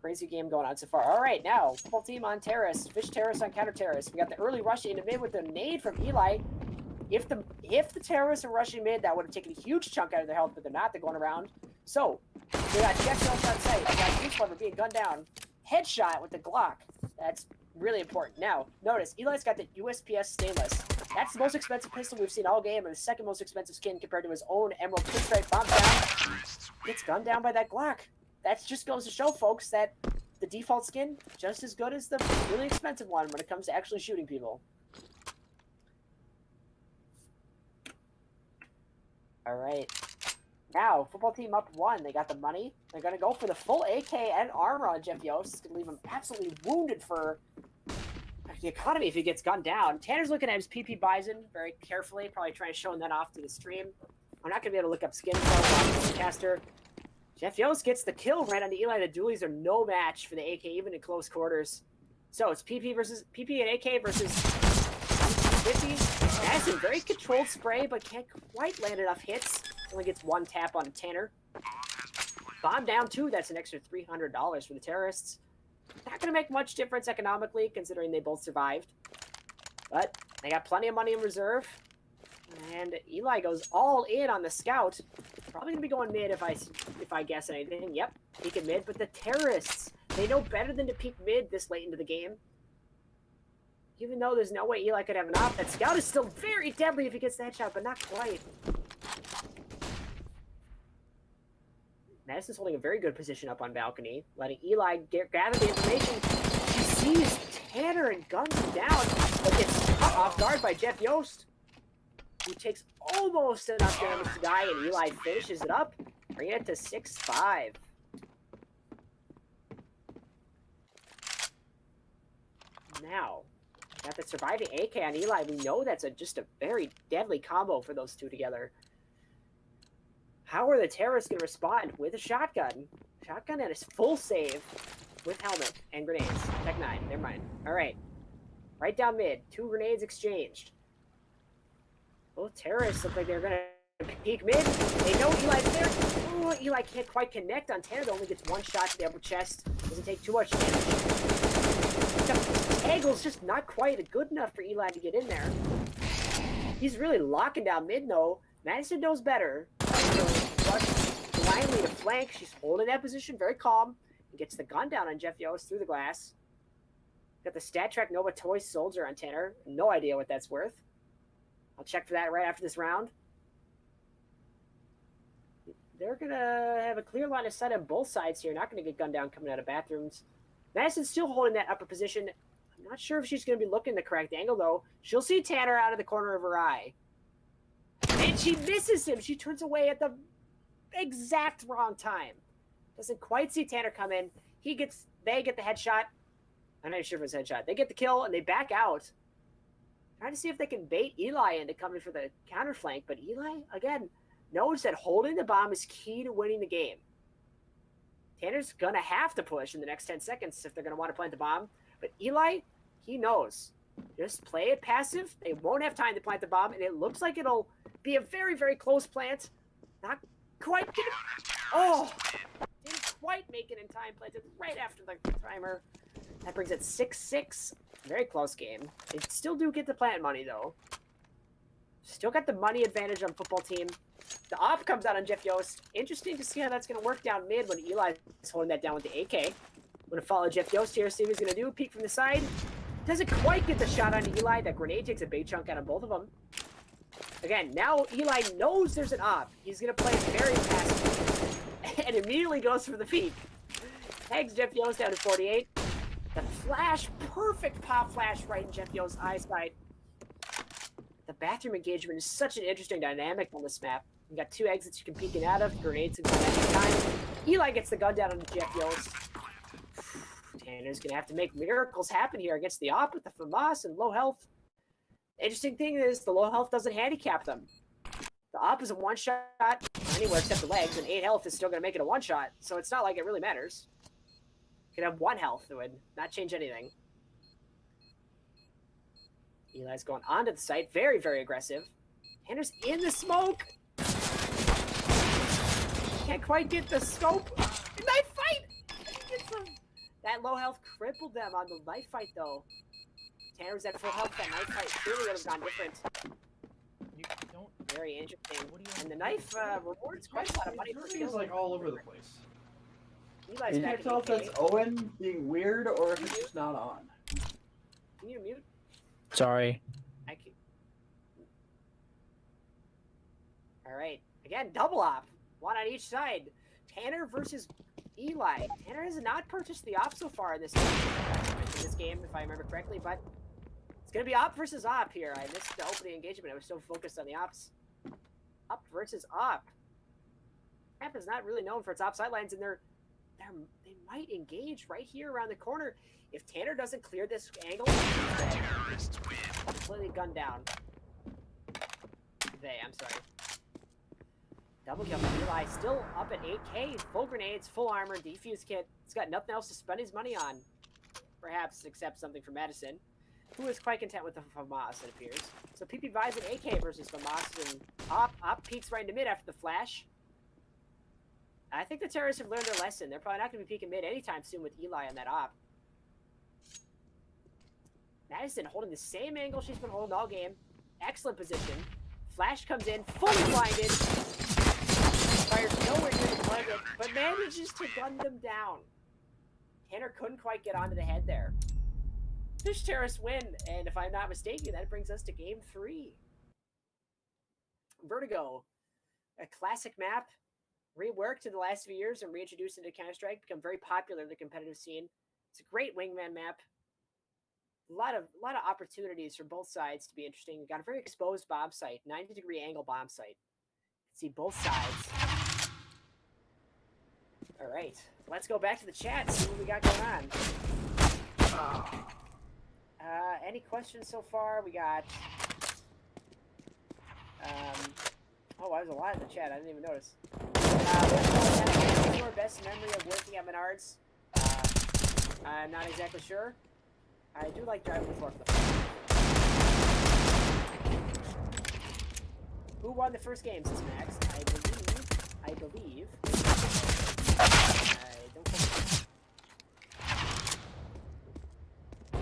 Crazy game going on so far. All right, now, full team on Terrace. Fish Terrace on counter Terrace. We got the early rush into mid with the nade from Eli. If the terrorists are rushing mid, that would have taken a huge chunk out of their health, but they're not. They're going around. So, we got Jeff Jones on site. We got Goose Lover being gunned down. Headshot with the Glock. That's really important. Now, notice, Eli's got the USPS stainless. That's the most expensive pistol we've seen all game, and the second most expensive skin compared to his own Emerald Pinstripe bomb down. Gets gunned down by that Glock. That just goes to show, folks, that the default skin just as good as the really expensive one when it comes to actually shooting people. All right. Now, football team up 1. They got the money. They're going to go for the full AK and armor on Jeff Yost. It's going to leave him absolutely wounded for the economy if he gets gunned down. Tanner's looking at his PP Bison very carefully, probably trying to show that off to the stream. I'm not going to be able to look up skin on the caster. Jeff Yost gets the kill right on the Eli. The dualies are no match for the AK, even in close quarters. So it's PP and AK versus 50. Madison, very controlled spray, but can't quite land enough hits. Only gets 1 tap on Tanner. Bomb down 2. That's an extra $300 for the terrorists. Not going to make much difference economically, considering they both survived. But they got plenty of money in reserve. And Eli goes all in on the scout. Probably going to be going mid if I guess anything. Yep, peeking mid. But the terrorists, they know better than to peek mid this late into the game. Even though there's no way Eli could have an op, that scout is still very deadly if he gets that shot, but not quite. Madison's holding a very good position up on balcony, letting Eli gather the information. She sees Tanner and guns him down, but gets caught off guard by Jeff Yost, who takes almost enough damage to die, and Eli finishes it up, bringing it to 6-5. Now, got the surviving AK on Eli. We know that's just a very deadly combo for those two together. How are the terrorists going to respond with a shotgun? Shotgun and a full save with helmet and grenades. Tech 9. Never mind. All right. Right down mid. 2 grenades exchanged. Both terrorists look like they're going to peek mid. They know Eli's there. Oh, Eli can't quite connect on Tanner. Only gets 1 shot to the upper chest. Doesn't take too much damage. The angle's just not quite good enough for Eli to get in there. He's really locking down mid, though. Madison knows better. Rush blindly to flank. She's holding that position very calm. And gets the gun down on Jeff Yost through the glass. Got the Stat Track Nova Toy Soldier on Tanner. No idea what that's worth. I'll check for that right after this round. They're going to have a clear line of sight on both sides here. Not going to get gunned down coming out of bathrooms. Madison's still holding that upper position. I'm not sure if she's going to be looking the correct angle, though. She'll see Tanner out of the corner of her eye. And she misses him. She turns away at the exact wrong time. Doesn't quite see Tanner come in. They get the headshot. I'm not sure if it's a headshot. They get the kill, and they back out. Trying to see if they can bait Eli into coming for the counter flank. But Eli, again, knows that holding the bomb is key to winning the game. Tanner's going to have to push in the next 10 seconds if they're going to want to plant the bomb. But Eli, he knows. Just play it passive. They won't have time to plant the bomb, and it looks like it'll be a very, very close plant. Not quite get it. Oh! Didn't quite make it in time. Planted right after the timer. That brings it 6-6. Very close game. They still do get the plant money, though. Still got the money advantage on football team. The op comes out on Jeff Yost. Interesting to see how that's going to work down mid when Eli is holding that down with the AK. going to follow Jeff Yost here, see what he's going to do. Peek from the side. Doesn't quite get the shot on Eli. That grenade takes a big chunk out of both of them. Again, now Eli knows there's an op. He's going to play very passive and immediately goes for the peek. Tags Jeff Yost down to 48. The flash, perfect pop flash right in Jeff Yost's eyesight. The bathroom engagement is such an interesting dynamic on this map. You got 2 exits you can peek in out of. Grenades can go any time. Eli gets the gun down on Jeff Yost. Tanner's going to have to make miracles happen here against the op with the FAMAS and low health. The interesting thing is the low health doesn't handicap them. The op is a one-shot anywhere except the legs, and 8 health is still going to make it a one-shot, so it's not like it really matters. You could have 1 health. It would not change anything. Eli's going onto the site. Very, very aggressive. Tanner's in the smoke. Can't quite get the scope. Knife fight! That low health crippled them on the knife fight, though. Tanner's at full health. That knife fight surely would have gone different. You don't. Very interesting. What do you And the knife rewards quite a lot of money for Everything is like all over the place. Eli's You back can't tell if in that's Owen being weird or if it's just not on. Can you mute? Sorry. I can... All right. Again, double op. 1 on each side. Tanner versus Eli. Tanner has not purchased the op so far in this game, if I remember correctly, but it's going to be op versus op here. I missed the opening engagement. I was so focused on the ops. Op versus op. Map is not really known for its op sidelines, and they might engage right here around the corner. If Tanner doesn't clear this angle, completely gunned down. I'm sorry. Double kill from Eli, still up at 8k, full grenades, full armor, defuse kit. He's got nothing else to spend his money on. Perhaps except something for Madison, who is quite content with the FAMAS, it appears. So PP buys an AK versus FAMAS, and Op peeks right into mid after the flash. I think the terrorists have learned their lesson. They're probably not going to be peeking mid anytime soon with Eli on that Op. Madison holding the same angle she's been holding all game. Excellent position. Flash comes in, fully blinded. Fires nowhere near the target, but manages to gun them down. Tanner couldn't quite get onto the head there. Fish terrorists win, and if I'm not mistaken, that brings us to game 3. Vertigo, a classic map, reworked in the last few years and reintroduced into Counter-Strike, become very popular in the competitive scene. It's a great Wingman map. A lot of opportunities for both sides to be interesting. We've got a very exposed bomb site, 90-degree angle bomb site. See both sides. All right, let's go back to the chat and see what we got going on. Any questions so far? We got. Oh, there's a lot in the chat. I didn't even notice. What's your best memory of working at Menards? I'm not exactly sure. I do like driving the forklift. Who won the first game since Max? I believe. I don't think.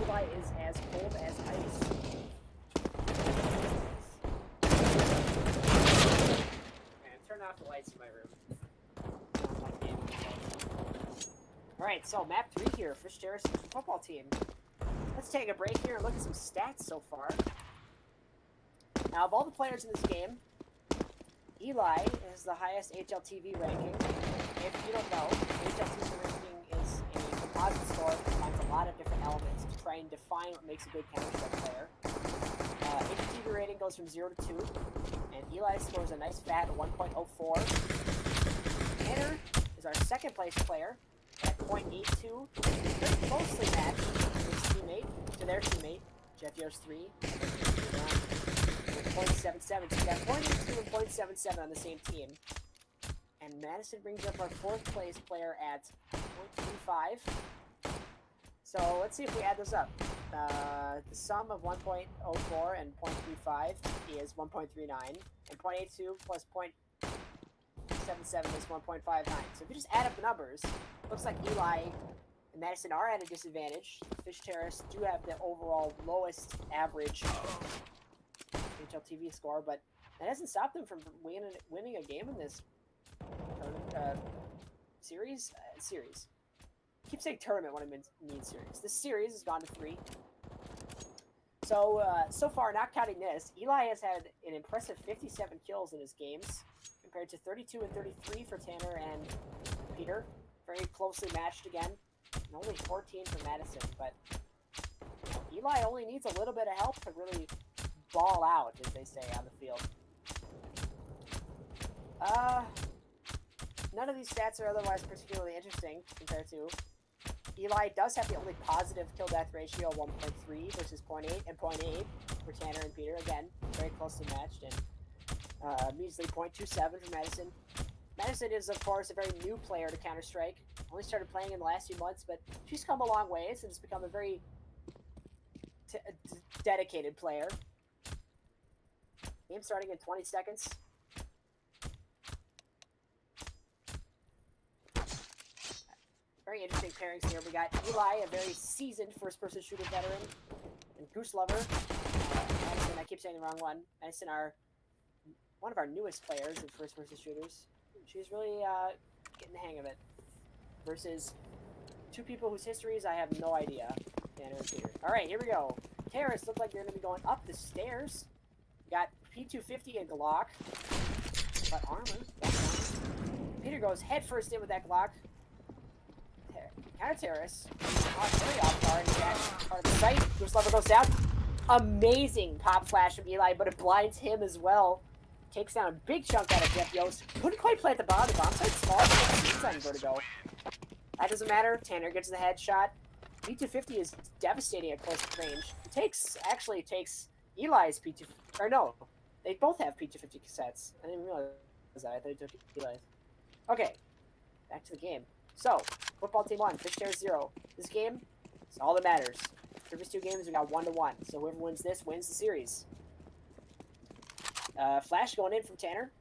Eli is as cold as ice. And turn off the lights in my room. Alright, so map 3 here, Fish Terrace football team. Let's take a break here and look at some stats so far. Now, of all the players in this game, Eli is the highest HLTV ranking. If you don't know, HLTV ranking is a composite score that combines a lot of different elements to try and define what makes a good Counter-Strike player. HLTV rating goes from 0 to 2, and Eli scores a nice fat 1.04. Tanner is our second place player at 0.82. They're closely matched to their teammate, Jeff Yost 3. 0.77. So we got 0.82 and 0.77 on the same team. And Madison brings up our fourth place player at 0.35. So let's see if we add those up. The sum of 1.04 and 0.35 is 1.39. And 0.82 plus 0.77 is 1.59. So if you just add up the numbers, looks like Eli and Madison are at a disadvantage. Fish Terrace do have the overall lowest average HLTV score, but that hasn't stopped them from winning a game in this series. keep saying tournament when I mean series. This series has gone to 3. So, so far, not counting this, Eli has had an impressive 57 kills in his games, compared to 32 and 33 for Tanner and Peter. Very closely matched again, and only 14 for Madison. But Eli only needs a little bit of help to really ball out, as they say, on the field. None of these stats are otherwise particularly interesting compared to. Eli does have the only positive kill-death ratio of 1.3 versus 0.8 and 0.8 for Tanner and Peter. Again, very closely matched, and measly 0.27 for Madison. Madison is, of course, a very new player to Counter-Strike. Only started playing in the last few months, but she's come a long ways and has become a very dedicated player. Game starting in 20 seconds. Very interesting pairings here. We got Eli, a very seasoned first-person shooter veteran, and Goose Lover. Madison, I keep saying the wrong one. Madison, one of our newest players in first-person shooters. She's really getting the hang of it. Versus 2 people whose histories I have no idea. Tanner and Peter. All right, here we go. Terrorists look like they're going to be going up the stairs. We got P250 and Glock. But armor. Peter goes head first in with that Glock. Counter-terrorists. Very off guard. Part of the sight. Goose Lover goes down. Amazing pop flash from Eli, but it blinds him as well. Takes down a big chunk out of Jeff Yost. Couldn't quite plant the bomb. The bomb site's small. He's on Vertigo. That doesn't matter. Tanner gets the headshot. P250 is devastating at close range. It actually takes Eli's P250. Or no, they both have P250 cassettes. I didn't realize that. I thought he took Eli's. Okay, back to the game. So, football team 1, Fishtail 0. This game is all that matters. Previous 2 games, we got 1-1. So whoever wins this wins the series. Flash going in from Tanner.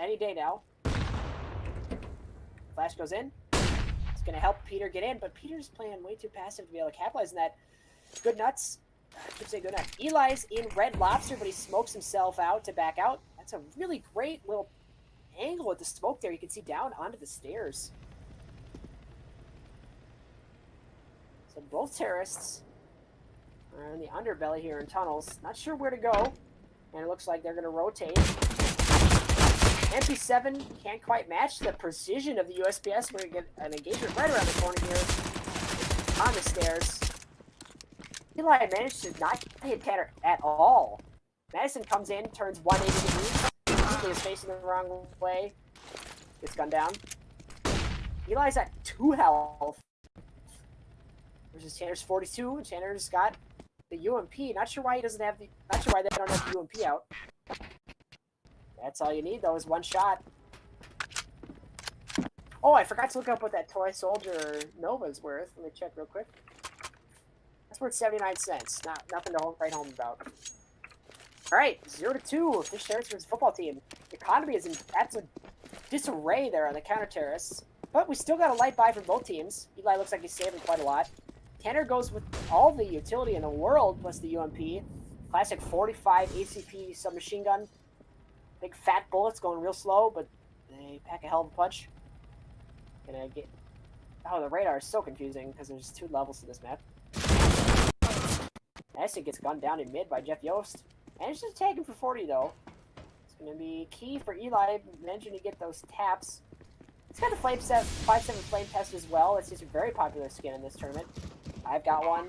Any day now. Flash goes in. It's going to help Peter get in, but Peter's playing way too passive to be able to capitalize on that. Good nuts. I keep saying good nuts. Eli's in Red Lobster, but he smokes himself out to back out. That's a really great little angle with the smoke there. You can see down onto the stairs. So both terrorists are in the underbelly here in tunnels. Not sure where to go. And it looks like they're going to rotate. MP7 can't quite match the precision of the USPS. We're going to get an engagement right around the corner here on the stairs. Eli managed to not hit Tanner at all. Madison comes in, turns 180 degrees. He is facing the wrong way. Gets gunned down. Eli's at 2 health. Versus Tanner's 42. And Tanner's got the UMP. Not sure why he doesn't have the. Not sure why they don't have the UMP out. That's all you need, though, is 1 shot. Oh, I forgot to look up what that toy soldier Nova's worth. Let me check real quick. That's worth 79 cents. Nothing to write home about. All right, 0-2. Fish Terrorists football team. The economy is in that's a disarray there on the counter terrorists, but we still got a light buy from both teams. Eli looks like he's saving quite a lot. Tanner goes with all the utility in the world plus the UMP. Classic 45 ACP submachine gun. Big fat bullets going real slow, but they pack a hell of a punch. Gonna get. Oh, the radar is so confusing because there's 2 levels to this map. Madison gets gunned down in mid by Jeff Yost. Managed to tag him for 40, though. It's going to be key for Eli. Managing to get those taps. It's got the Flame set, 5-7 Flame Test as well. It's just a very popular skin in this tournament. I've got one.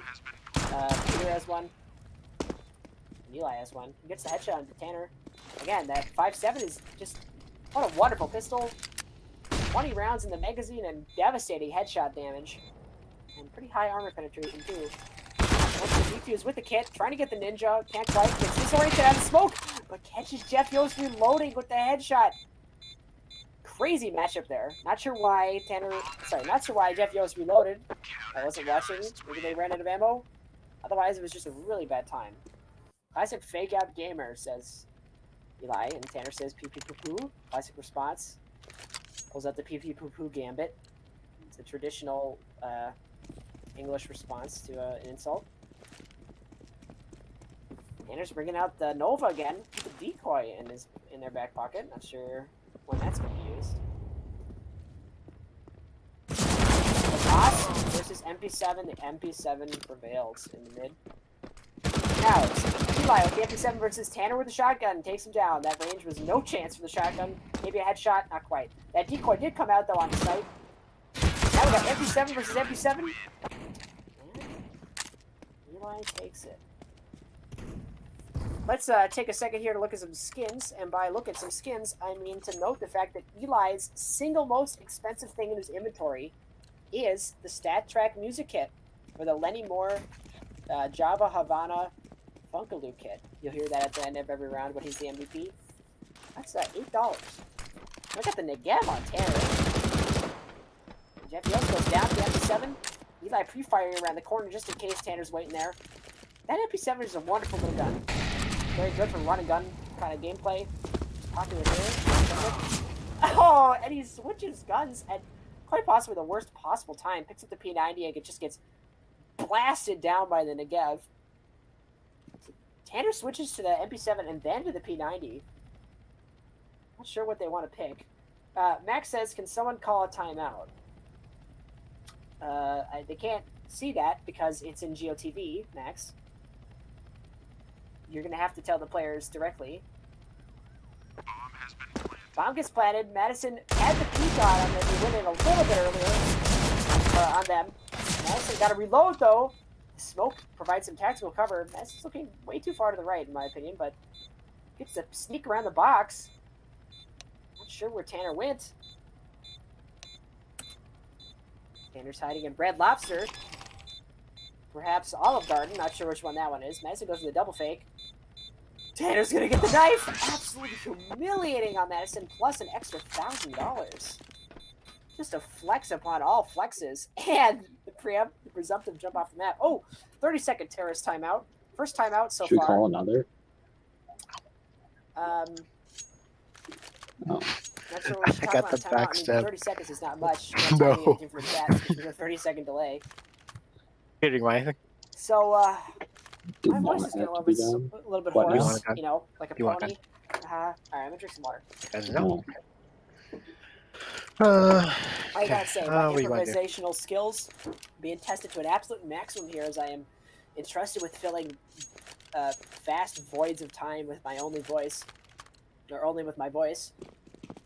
Peter has one. And Eli has one. He gets the headshot on Tanner. Again, that 5.7 is just... What a wonderful pistol. 20 rounds in the magazine and devastating headshot damage. And pretty high armor penetration, too. Once the defuse with the kit, trying to get the ninja, can't quite, gets disoriented out of smoke, but catches Jeff Yost reloading with the headshot. Crazy matchup there. Not sure why Jeff Yost reloaded. I wasn't watching. Maybe they ran out of ammo. Otherwise, it was just a really bad time. Classic fake out gamer, says Eli, and Tanner says pee pee poo poo. Classic response. Pulls out the pee pee poo poo gambit. It's a traditional English response to an insult. Tanner's bringing out the Nova again. The decoy in their back pocket. Not sure when that's going to be used. MP7. The MP7 prevails in the mid. Now it's Eli with the MP7 versus Tanner with the shotgun. Takes him down. That range was no chance for the shotgun. Maybe a headshot, not quite. That decoy did come out though on the site. Now we got MP7 versus MP7. And Eli takes it. Let's take a second here to look at some skins. And by look at some skins, I mean to note the fact that Eli's single most expensive thing in his inventory is the Stat Track music kit or the Lenny Moore Java Havana Funkaloo kit. You'll hear that at the end of every round when he's the MVP. That's $8. I got the Negev on Tanner. Jeff Yost goes down to the MP7. Eli pre-firing around the corner just in case Tanner's waiting there. That MP7 is a wonderful little gun. Very good for run and gun kind of gameplay. Popular here. Oh, and he switches guns at quite possibly the worst possible time. Picks up the P90 and it just gets blasted down by the Negev. Tanner switches to the MP7 and then to the P90. Not sure what they want to pick. Max says, can someone call a timeout? They can't see that because it's in GOTV, Max. You're going to have to tell the players directly. Bomb gets planted. Madison had the peek on them. He went in a little bit earlier on them. Madison got to reload, though. Smoke provides some tactical cover. Madison's looking way too far to the right, in my opinion, but gets to sneak around the box. Not sure where Tanner went. Tanner's hiding in Bread Lobster. Perhaps Olive Garden. Not sure which one that one is. Madison goes for the double fake. Tanner's going to get the knife. Absolutely humiliating on Madison, plus an extra $1,000. Just a flex upon all flexes. And the presumptive jump off the map. Oh, 30-second terrorist timeout. First timeout so far. Should we call another? Not sure what I got the backstab. 30 seconds is not much. No. For the chat, there's a 30-second delay. Kidding, anything? So, Did my voice one is getting have to be done? a little bit What, you hoarse, want a gun? you know, like a You want a pony. All right, I'm gonna drink some water. Guys, No. I gotta say, my what do you wanna do? improvisational skills being tested to an absolute maximum here as I am entrusted with filling vast voids of time with my only voice, or only with my voice,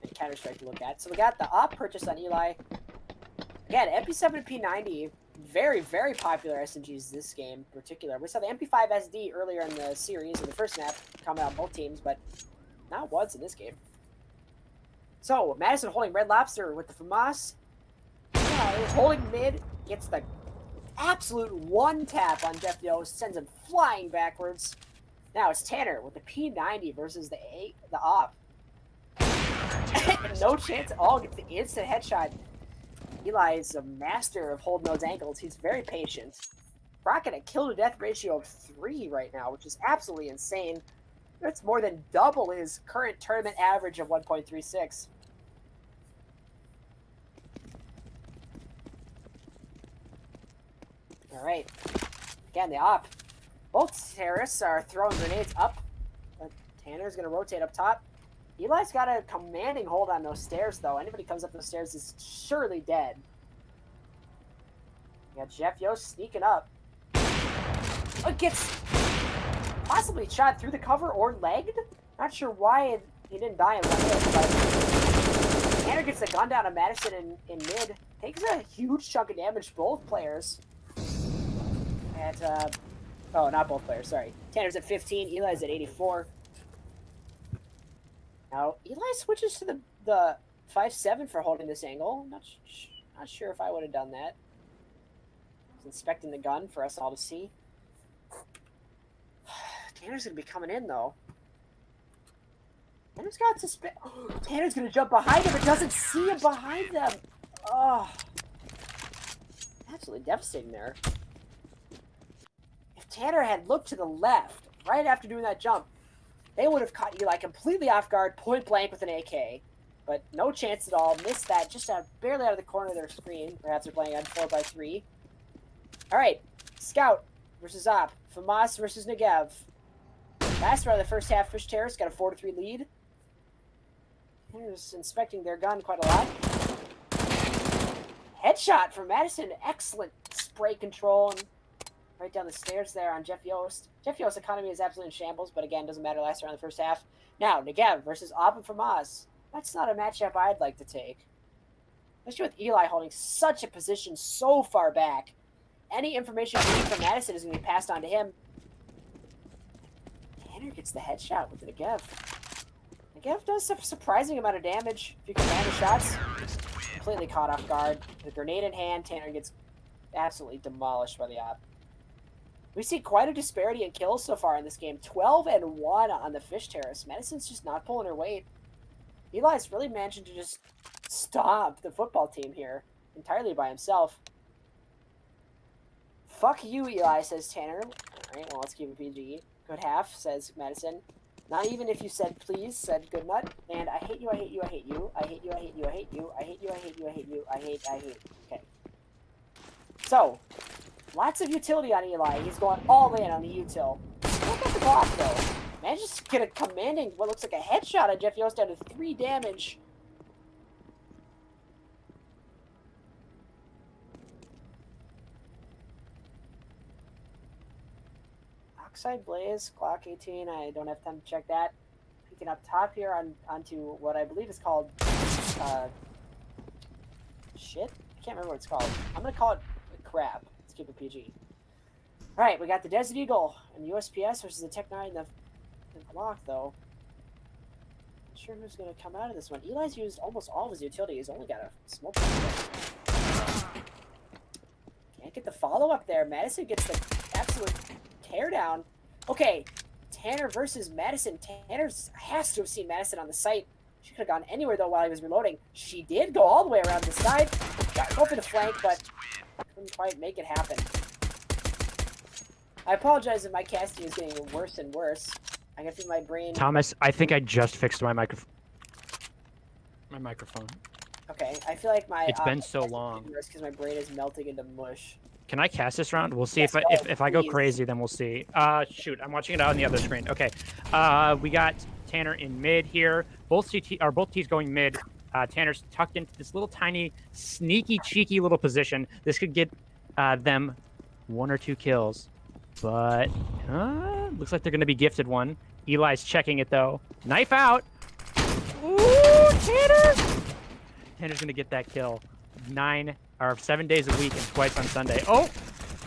and Counter-Strike to look at. So we got the op purchase on Eli. Again, MP7 and P90, very, very popular SMGs this game in particular. We saw the MP5 SD earlier in the series, in the first map, coming out on both teams, but not once in this game. So, Madison holding Red Lobster with the FAMAS. Holding mid, gets the absolute one tap on Jeff Yost, sends him flying backwards. Now it's Tanner with the P90 versus the op. No chance at all, gets the instant headshot. Eli is a master of holding those angles. He's very patient. Rocking a kill-to-death ratio of 3 right now, which is absolutely insane. That's more than double his current tournament average of 1.36. All right. Again, the op. Both terrorists are throwing grenades up. But Tanner's going to rotate up top. Eli's got a commanding hold on those stairs, though. Anybody comes up those stairs is surely dead. You got Jeff Yost sneaking up. It gets possibly shot through the cover or legged. Not sure why he didn't die in one hit, but Tanner gets the gun down on Madison in mid. Takes a huge chunk of damage, both players. At, oh, not both players, sorry. Tanner's at 15, Eli's at 84. Now, Eli switches to the 5.7 for holding this angle. Not sure if I would have done that. I was inspecting the gun for us all to see. Tanner's going to be coming in, though. Tanner's got Tanner's going to jump behind him. It doesn't see him behind them. Oh. Absolutely devastating there. If Tanner had looked to the left right after doing that jump, they would have caught Eli completely off guard, point blank with an AK. But no chance at all. Missed that just barely out of the corner of their screen. Perhaps they're playing on 4x3. All right. Scout versus Op. FAMAS versus Negev. Last round of the first half, Fish Terrace got a 4-3 lead. Here's inspecting their gun quite a lot. Headshot from Madison. Excellent spray control and right down the stairs there on Jeff Yost. Jeff Yost's economy is absolutely in shambles, but again, doesn't matter last round in the first half. Now, Negev versus Abin from Oz. That's not a matchup I'd like to take. Especially with Eli holding such a position so far back. Any information we need from Madison is going to be passed on to him. Tanner gets the headshot with the Negev. Negev does a surprising amount of damage if you can land the shots. Completely caught off guard. The grenade in hand, Tanner gets absolutely demolished by the op. We see quite a disparity in kills so far in this game. 12 and 1 on the Fish Terrace. Madison's just not pulling her weight. Eli's really managing to just stomp the football team here entirely by himself. Fuck you, Eli, says Tanner. All right, well, let's keep it PG. Good half, says Madison. Not even if you said please, said Goodnut. And I hate you, I hate you, I hate you. I hate you, I hate you, I hate you. I hate you, I hate you, I hate you. I hate. Okay. So, lots of utility on Eli. He's going all in on the util. Look at the block, though. Man, just get a commanding, what looks like a headshot on Jeff Yost down to 3 damage. Oxide Blaze, Glock 18. I don't have time to check that. Peeking up top here onto what I believe is called, shit? I can't remember what it's called. I'm going to call it crap. Let's keep it PG. All right, we got the Desert Eagle and USPS versus the Tech 9 in the block, though. Not sure who's going to come out of this one. Eli's used almost all of his utility. He's only got a smoke. Can't get the follow-up there. Madison gets the absolute teardown. Okay, Tanner versus Madison. Tanner has to have seen Madison on the site. She could have gone anywhere, though, while he was reloading. She did go all the way around the side. Go for the flank, but couldn't quite make it happen. I apologize if my casting is getting worse and worse. I can feel my brain. Thomas, I think I just fixed my microphone. Okay, I feel like my. It's been so long. Because my brain is melting into mush. Can I cast this round? We'll see Yes, if I go please. crazy, then we'll see. Shoot, I'm watching it out on the other screen. Okay, we got Tanner in mid here. Both T's going mid. Tanner's tucked into this little tiny, sneaky, cheeky little position. This could get them 1 or 2 kills, but looks like they're going to be gifted one. Eli's checking it though. Knife out. Ooh, Tanner! Tanner's going to get that kill. 7 days a week and twice on Sunday. Oh,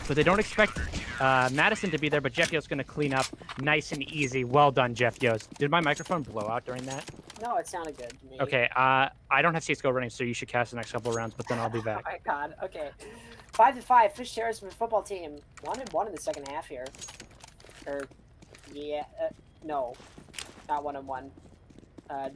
but they don't expect Madison to be there, but Jeff Yost's going to clean up nice and easy. Well done, Jeff Yost. Did my microphone blow out during that? No, it sounded good to me. Okay, I don't have CSGO running, so you should cast the next couple of rounds, but then I'll be back. Oh my god, okay. 5-5, Fish Terrace from the football team. 1-1 in the second half here. Yeah, no. Not 1-1.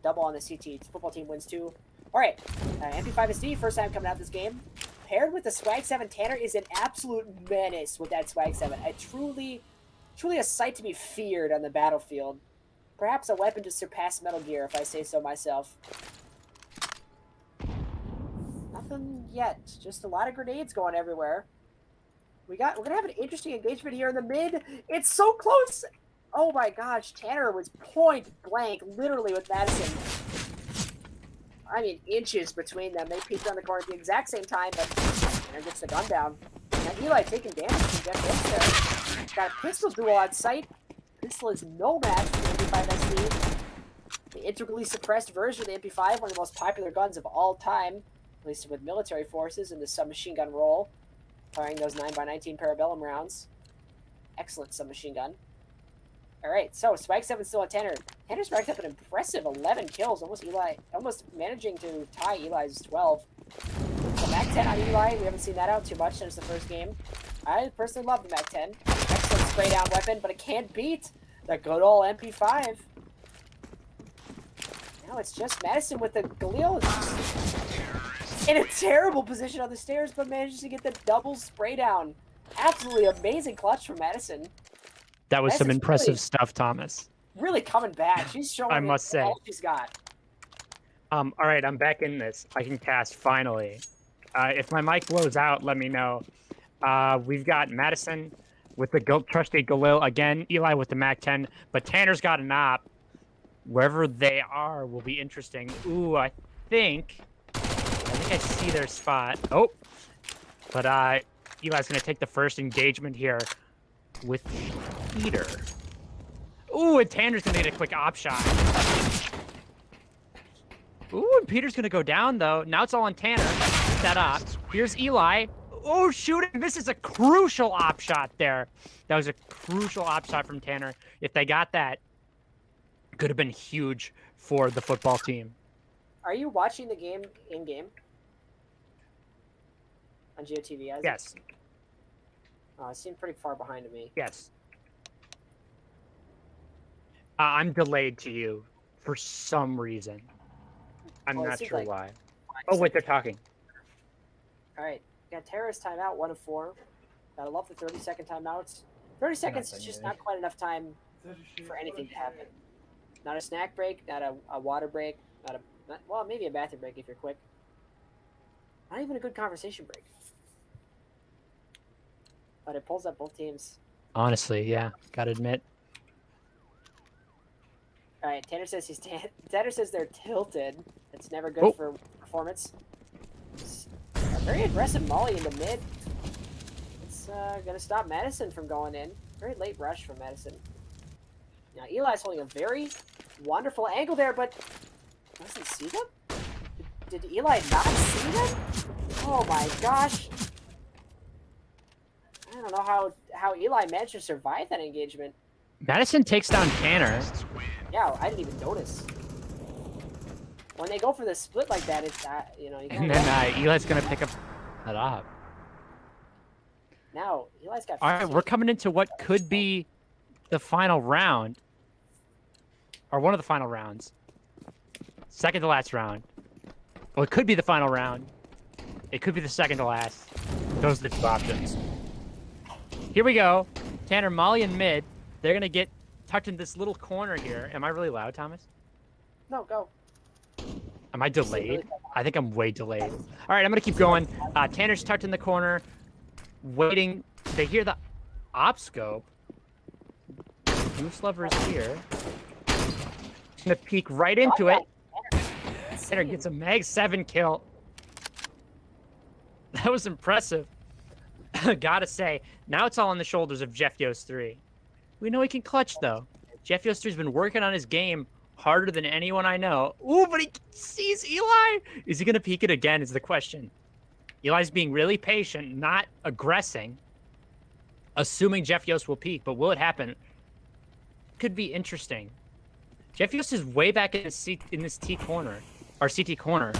Double on the CT. Football team wins 2. Alright, MP5SD, first time coming out this game. Paired with the Swag 7, Tanner is an absolute menace with that Swag 7. Truly a sight to be feared on the battlefield. Perhaps a weapon to surpass Metal Gear, if I say so myself. Nothing yet. Just a lot of grenades going everywhere. We're gonna have an interesting engagement here in the mid. It's so close. Oh my gosh, Tanner was point blank, literally with Madison. I mean, inches between them. They peeked on the corner at the exact same time, but Tanner gets the gun down. Now Eli taking damage from Jeff Yost there. Got a pistol duel on sight. Pistol is no match for the MP5 SD. The integrally suppressed version of the MP5, one of the most popular guns of all time, at least with military forces in the submachine gun role, firing those 9x19 Parabellum rounds. Excellent submachine gun. All right, so Swag 7 still at Tanner. Tanner's racked up an impressive 11 kills, almost managing to tie Eli's 12. The Mac 10 on Eli, we haven't seen that out too much since the first game. I personally love the Mac 10. Excellent spray down weapon, but it can't beat the good old MP5. Now it's just Madison with the Galil. In a terrible position on the stairs, but manages to get the double spray down. Absolutely amazing clutch from Madison. That was some Madison's impressive stuff, Thomas. Really coming back. She's showing I must say. all she's got. All right, I'm back in this. I can cast finally. If my mic blows out, let me know. We've got Madison with the trusty Galil again. Eli with the Mac 10, but Tanner's got an op. Wherever they are will be interesting. Ooh, I think I see their spot. Oh, but Eli's going to take the first engagement here with Peter. Ooh, and Tanner's going to get a quick op shot. Ooh, and Peter's going to go down, though. Now it's all on Tanner. Set up. Here's Eli. Oh, shooting. This is a crucial op shot there. That was a crucial op shot from Tanner. If they got that, could have been huge for the football team. Are you watching the game in-game? On GeoTV, Isaac? Yes. Oh, it seemed pretty far behind to me. Yes. I'm delayed to you for some reason. I'm Well, it not seems sure like- why. Oh, wait, they're talking. All right, got terrorist timeout, 1 of 4. Gotta love the 30-second timeouts. 30 seconds is just not quite enough time for anything to happen. Not a snack break, not a water break, well, maybe a bathroom break if you're quick. Not even a good conversation break. But it pulls up both teams. Honestly, yeah, gotta admit. All right, Tanner says Tanner says they're tilted. It's never good Oh. for performance. A very aggressive molly in the mid. It's gonna stop Madison from going in. Very late rush from Madison. Now Eli's holding a very wonderful angle there, but doesn't see them. Did Eli not see them? Oh my gosh! I don't know how Eli managed to survive that engagement. Madison takes down Tanner. Yeah, I didn't even notice. When they go for the split like that, it's you know. You And then Eli's gonna pick up that op. now Eli's got. All right, 15. we're coming into what could be the final round, or one of the final rounds. Second to last round. Well, it could be the final round. It could be the second to last. Those are the two options. Here we go. Tanner, Molly, and mid. They're gonna get tucked in this little corner here. Am I really loud, Thomas? No, go. Am I delayed? I think I'm way delayed. All right, I'm gonna keep going. Tanner's tucked in the corner, waiting. They hear the op scope. Goose Lover is here. He's gonna peek right into it. Tanner gets a Mag 7 kill. That was impressive. Gotta say, now it's all on the shoulders of Jeff Yost 3. We know he can clutch, though. Jeff Yost 3's been working on his game harder than anyone I know. Ooh, but he sees Eli! Is he gonna peek it again is the question. Eli's being really patient, not aggressing. Assuming Jeff Yost will peek, but will it happen? Could be interesting. Jeff Yost is way back in this T corner, or CT corner.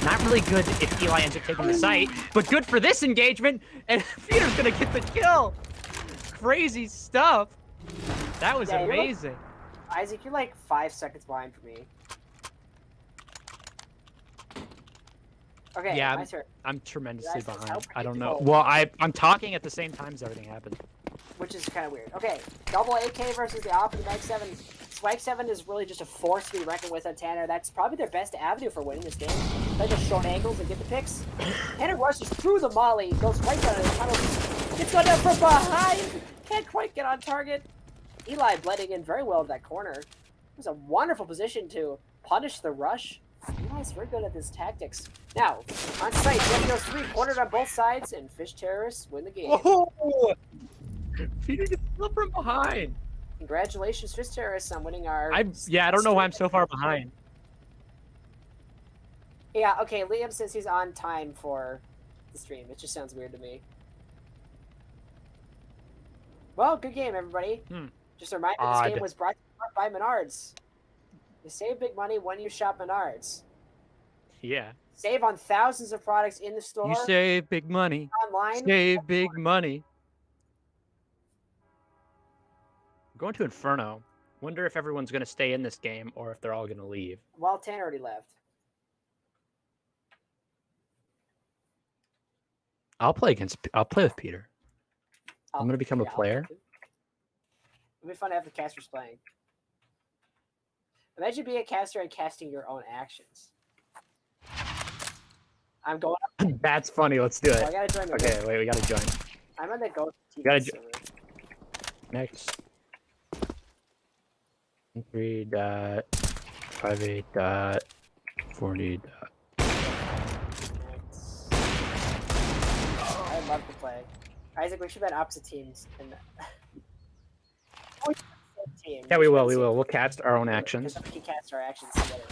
Not really good if Eli ends up taking the site, but good for this engagement, and Peter's gonna get the kill. Crazy stuff. That was amazing. Isaac, you're like 5 seconds behind for me. Okay, Yeah, my turn. I'm tremendously That's how behind. I don't know. predictable. Well, I'm talking at the same time as everything happened. Which is kind of weird. Okay, double AK versus the op and the Mag 7. Swag 7 is really just a force to be reckoned with on Tanner. That's probably their best avenue for winning this game. They just short angles and get the picks. Tanner rushes through the molly, goes right down to the tunnel, gets one down from behind, can't quite get on target. Eli blending in very well in that corner. It was a wonderful position to punish the rush. Eli's very good at his tactics. Now, on site, Jeff goes 3, cornered on both sides, and Fish Terrorists win the game. Oh! Peter gets killed from behind. Congratulations, Fish Terrorists, on winning our... I don't know why I'm so far behind. Yeah, okay, Liam says he's on time for the stream. It just sounds weird to me. Well, good game, everybody. Just a reminder, this game was brought to you by Menards. You save big money when you shop Menards. Yeah. Save on thousands of products in the store, You save big money. online. Save big money. I'm going to Inferno. Wonder if everyone's going to stay in this game or if they're all going to leave. Well, Tanner already left. I'll play with Peter. I'm going to become a player. It'll be fun to have the casters playing. Imagine being a caster and casting your own actions. I'm going up. That's funny. Let's do I it. gotta join the Okay, wait, we got to join. I'm on the Go TV gotta server. Next. 3.58.40. I love to play. Isaac, we should bet opposite teams. And team. Yeah, we will. should We see- will. We'll cast our own because actions. then we can cast our actions together.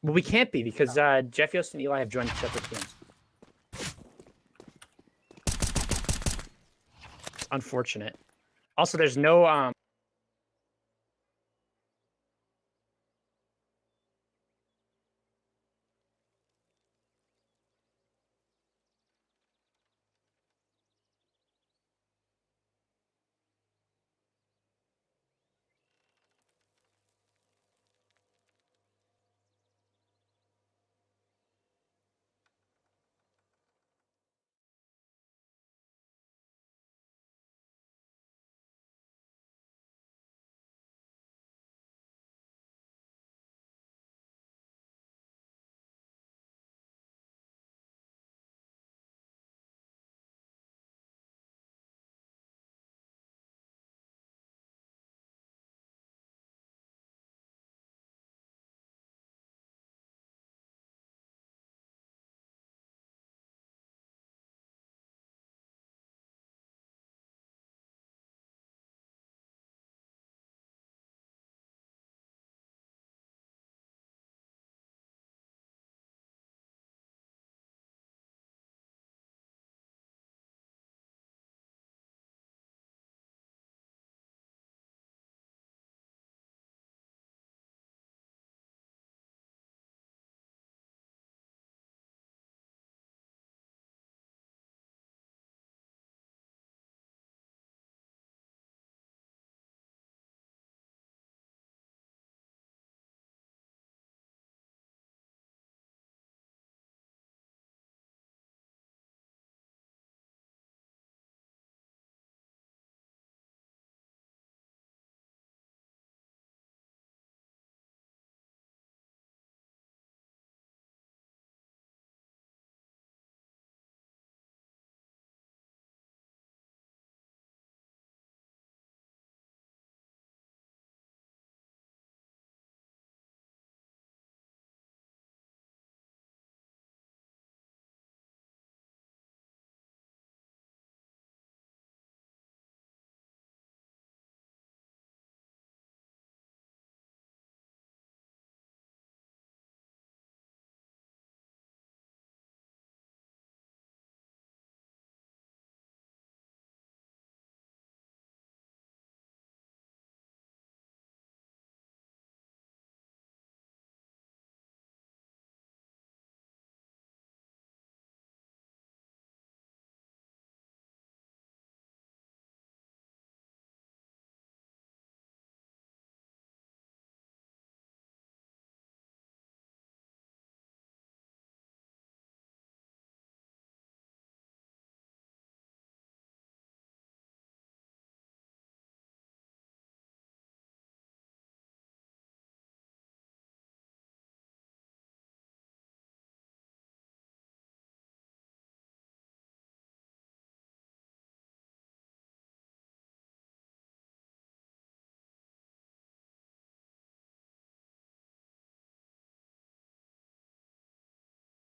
Well, we can't be because Jeff Yost and Eli have joined separate teams. Unfortunate. Also, there's no